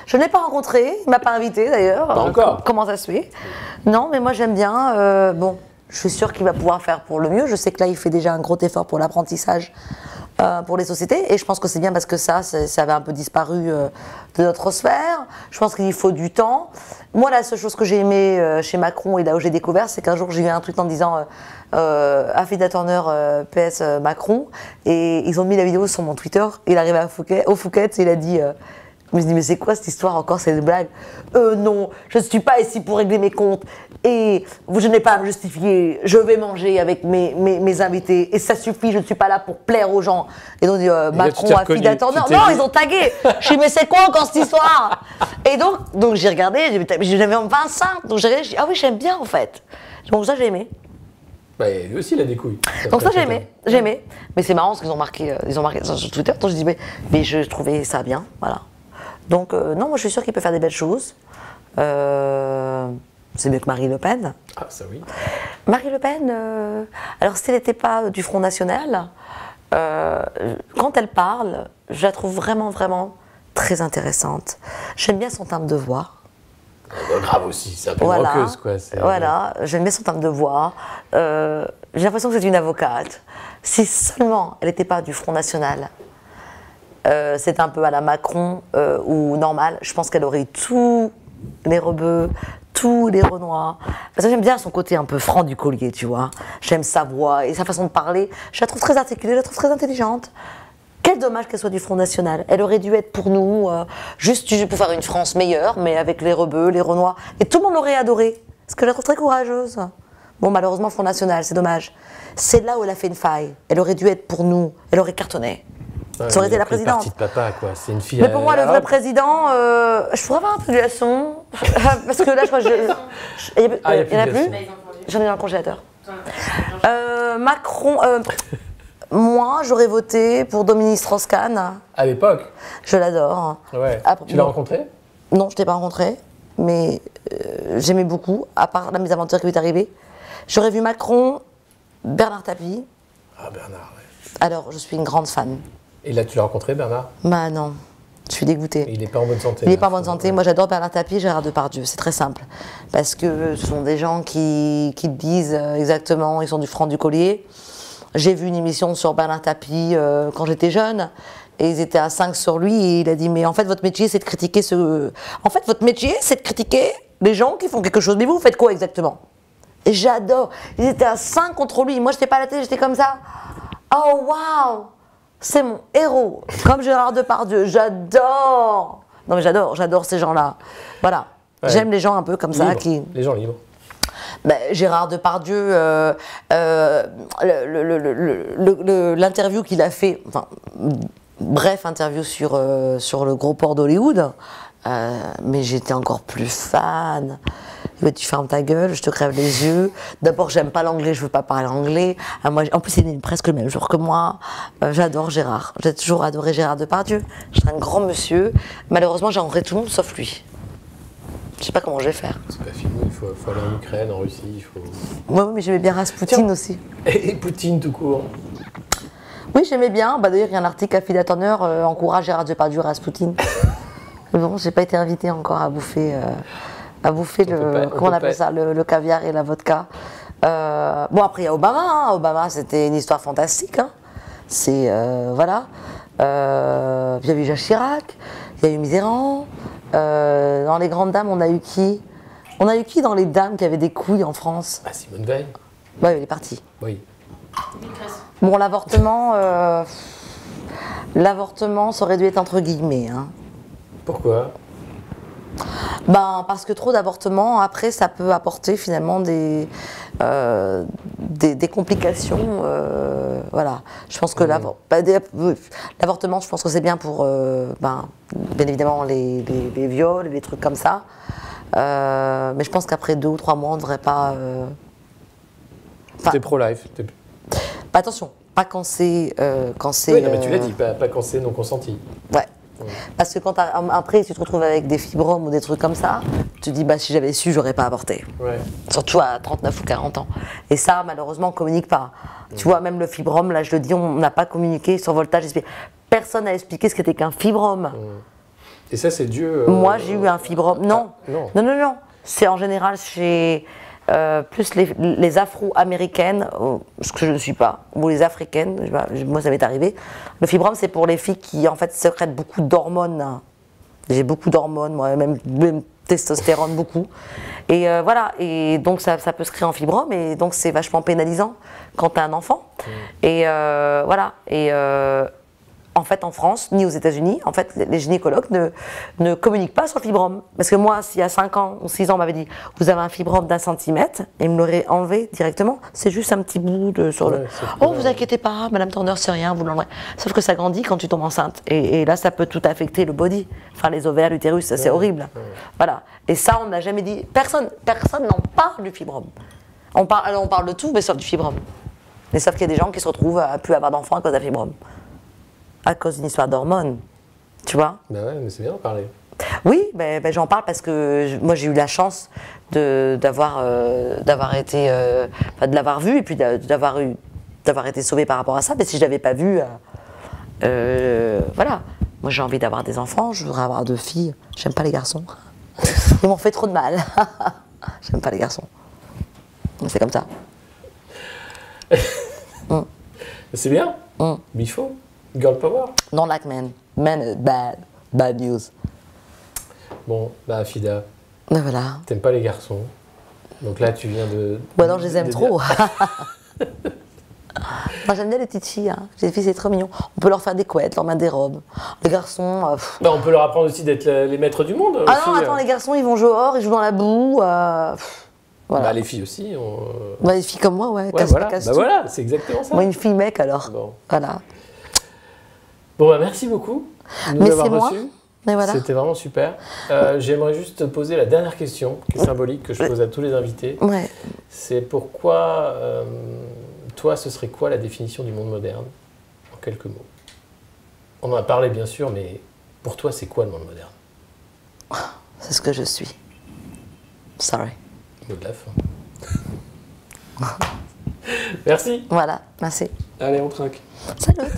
Je ne l'ai pas rencontré, il ne m'a pas invité d'ailleurs. Pas encore. Comment ça se fait ? Non, mais moi j'aime bien. Bon, je suis sûre qu'il va pouvoir faire pour le mieux. Je sais que là, il fait déjà un gros effort pour l'apprentissage pour les sociétés, et je pense que c'est bien parce que ça avait un peu disparu de notre sphère. Je pense qu'il faut du temps. Moi, la seule chose que j'ai aimée chez Macron et là où j'ai découvert, c'est qu'un jour j'ai eu un tweet en disant Afida Turner PS Macron, et ils ont mis la vidéo sur mon Twitter. Il arrive au Phuket et il a dit je me dis, mais c'est quoi cette histoire encore, c'est une blague? Non, je ne suis pas ici pour régler mes comptes et je n'ai pas à me justifier. Je vais manger avec mes invités et ça suffit, je ne suis pas là pour plaire aux gens. Et donc, Macron, Afida Turner. Non, ils ont tagué. Je suis mais c'est quoi encore cette histoire? Et donc j'ai regardé, j'avais 25, donc j'ai regardé, ah oui, j'aime bien en fait. Donc ça, j'ai aimé. Bah, lui aussi, il a des couilles. Donc ça, j'ai aimé. Mais c'est marrant parce qu'ils ont marqué ça sur Twitter. Donc je dis, mais je trouvais ça bien, voilà. Donc non, moi je suis sûre qu'il peut faire des belles choses. C'est mieux que Marine Le Pen. Ah, ça oui. Marine Le Pen, alors si elle n'était pas du Front National, quand elle parle, je la trouve vraiment, vraiment très intéressante. J'aime bien son timbre de voix. Grave aussi, c'est un peu roqueuse, quoi. Voilà, j'aime bien son timbre de voix. J'ai l'impression que c'est une avocate. Si seulement elle n'était pas du Front National, c'est un peu à la Macron ou normal, je pense qu'elle aurait eu tous les rebeux, tous les Renois. Parce que j'aime bien son côté un peu franc du collier, tu vois. J'aime sa voix et sa façon de parler. Je la trouve très articulée, je la trouve très intelligente. Quel dommage qu'elle soit du Front National. Elle aurait dû être pour nous, juste pour faire une France meilleure, mais avec les rebeux, les Renois. Et tout le monde l'aurait adorée. Parce que je la trouve très courageuse. Bon, malheureusement, Front National, c'est dommage. C'est là où elle a fait une faille. Elle aurait dû être pour nous. Elle aurait cartonné. Ouais, ça aurait été la présidente. Partie de papa, quoi. C'est une fille. Mais pour moi, le vrai président, je pourrais avoir un peu de leçon. Parce que là, je crois que il n'y en a plus. J'en ai dans le congélateur. Macron. Moi, j'aurais voté pour Dominique Strauss-Kahn. À l'époque. Je l'adore. Ouais. Tu l'as rencontré? Non, je ne l'ai pas rencontré. Mais j'aimais beaucoup, à part la mésaventure qui lui est arrivée. J'aurais vu Macron Bernard Tapie. Ah, Bernard, ouais. Alors, je suis une grande fan. Et là, tu l'as rencontré, Bernard? Bah non, je suis dégoûtée. Il n'est pas en bonne santé. Il n'est pas en bonne santé. Moi, j'adore Bernard Tapie et Gérard Depardieu. C'est très simple. Parce que ce sont des gens qui te disent exactement, ils sont du franc du collier. J'ai vu une émission sur Bernard Tapie quand j'étais jeune. Et ils étaient à 5 sur lui. Et il a dit, mais en fait, votre métier, c'est de critiquer ce... En fait, votre métier, c'est de critiquer les gens qui font quelque chose. Mais vous faites quoi exactement? Et j'adore. Ils étaient à 5 contre lui. Moi, je n'étais pas à la télé, j'étais comme ça. Oh, waouh! C'est mon héros. Comme Gérard Depardieu. J'adore. Non, mais j'adore ces gens-là. Voilà. Ouais. J'aime les gens un peu comme ça. Les gens libres. Ben, Gérard Depardieu, l'interview qu'il a fait, enfin, bref, interview sur le gros port d'Hollywood, mais j'étais encore plus fan. Tu fermes ta gueule, je te crève les yeux. D'abord, j'aime pas l'anglais, je veux pas parler anglais. Moi, en plus, il est presque le même jour que moi. J'adore Gérard. J'ai toujours adoré Gérard Depardieu. C'est un grand monsieur. Malheureusement, j'ai rencontré tout le monde sauf lui. Je sais pas comment je vais faire. C'est pas fini, il faut aller en Ukraine, en Russie, il faut... Oui, mais j'aimais bien Rasputin aussi. Et Poutine tout court. Oui, j'aimais bien. D'ailleurs, il y a un article à Fida Turner, encourage Gérard Depardieu Rasputin. Mais bon, j'ai pas été invitée encore à bouffer comment on appelle ça, le caviar et la vodka. Bon, après, il y a Obama. Hein. Obama, c'était une histoire fantastique. Hein. C'est, voilà. Il y a eu Jacques Chirac, il y a eu Mitterrand. Dans les grandes dames, on a eu qui? On a eu qui dans les dames qui avaient des couilles en France? Ah, Simone Veil. Oui, elle est partie. Oui. Bon, l'avortement, ça aurait dû être entre guillemets. Hein. Pourquoi? Ben, parce que trop d'avortements, après, ça peut apporter finalement des complications. Voilà. Je pense que l'avortement, je pense que c'est bien pour, bien évidemment, les viols, les trucs comme ça. Mais je pense qu'après 2 ou 3 mois, on ne devrait pas... T'es pro-life. Attention, pas quand c'est... oui, non, mais tu l'as dit, pas quand c'est non consenti. Ouais. Parce que quand après tu te retrouves avec des fibromes ou des trucs comme ça, tu te dis bah si j'avais su j'aurais pas avorté. Ouais. Surtout à 39 ou 40 ans. Et ça malheureusement on communique pas. Tu vois même le fibrome, là je le dis, on n'a pas communiqué sur Voltage. Personne n'a expliqué ce qu'était qu'un fibrome. Et ça c'est Dieu. Moi j'ai eu un fibrome. Non. Non. C'est en général chez plus les afro-américaines, ce que je ne suis pas, ou les africaines, moi ça m'est arrivé. Le fibrome, c'est pour les filles qui en fait sécrètent beaucoup d'hormones. J'ai beaucoup d'hormones, moi, même testostérone, beaucoup. Et voilà, et donc ça peut se créer en fibrome, et donc c'est vachement pénalisant quand tu as un enfant. Et voilà, et en fait en France, ni aux États-Unis, en fait les gynécologues ne communiquent pas sur le fibrome. Parce que moi, s'il y a 5 ans ou 6 ans, on m'avait dit vous avez un fibrome d'1 centimètre, et ils me l'auraient enlevé directement, c'est juste un petit bout sur le... Oh, vous inquiétez pas, Madame Turner, c'est rien, vous l'enlèverez. Sauf que ça grandit quand tu tombes enceinte. Et là, ça peut tout affecter le body, enfin les ovaires, l'utérus, ça c'est horrible. Voilà. Et ça, on n'a jamais dit, personne n'en parle du fibrome. On parle de tout, mais sauf du fibrome. Mais sauf qu'il y a des gens qui se retrouvent à plus avoir d'enfants à cause d'un fibrome. À cause d'une histoire d'hormones, tu vois. Ben ouais, mais c'est bien d'en parler. Oui, ben j'en parle parce que moi j'ai eu la chance d'avoir été, de l'avoir vu et puis d'avoir été sauvée par rapport à ça. Mais si je l'avais pas vu, voilà. Moi j'ai envie d'avoir des enfants, je voudrais avoir 2 filles. J'aime pas les garçons. Ils m'ont fait trop de mal. J'aime pas les garçons. C'est comme ça. C'est bien. Mais il faut. Girl power. Non like men. Men bad. Bad news. Bon, bah Fida. Ben voilà. T'aimes pas les garçons. Donc là, tu viens de... Bah non, je les aime trop. Moi, j'aime bien les petites filles. Hein. Les filles, c'est trop mignon. On peut leur faire des couettes, leur mettre des robes. Les garçons... Bah, on peut leur apprendre aussi d'être les maîtres du monde. Ah aussi, non, attends, les garçons, ils vont jouer dehors, ils jouent dans la boue. Voilà. Bah, les filles aussi. Bah, les filles comme moi, ouais. Voilà, c'est exactement ça. Moi, une fille mec, alors. Bon. Voilà. Bon, bah, merci beaucoup de nous avoir reçus. Voilà. C'était vraiment super. J'aimerais juste te poser la dernière question, qui est symbolique, que je pose à tous les invités. Ouais. C'est pourquoi, toi, ce serait quoi la définition du monde moderne, en quelques mots? On en a parlé, bien sûr, mais pour toi, c'est quoi le monde moderne? C'est ce que je suis. Sorry. Mot de la fin. Merci. Voilà, merci. Allez, on trinque. Salut.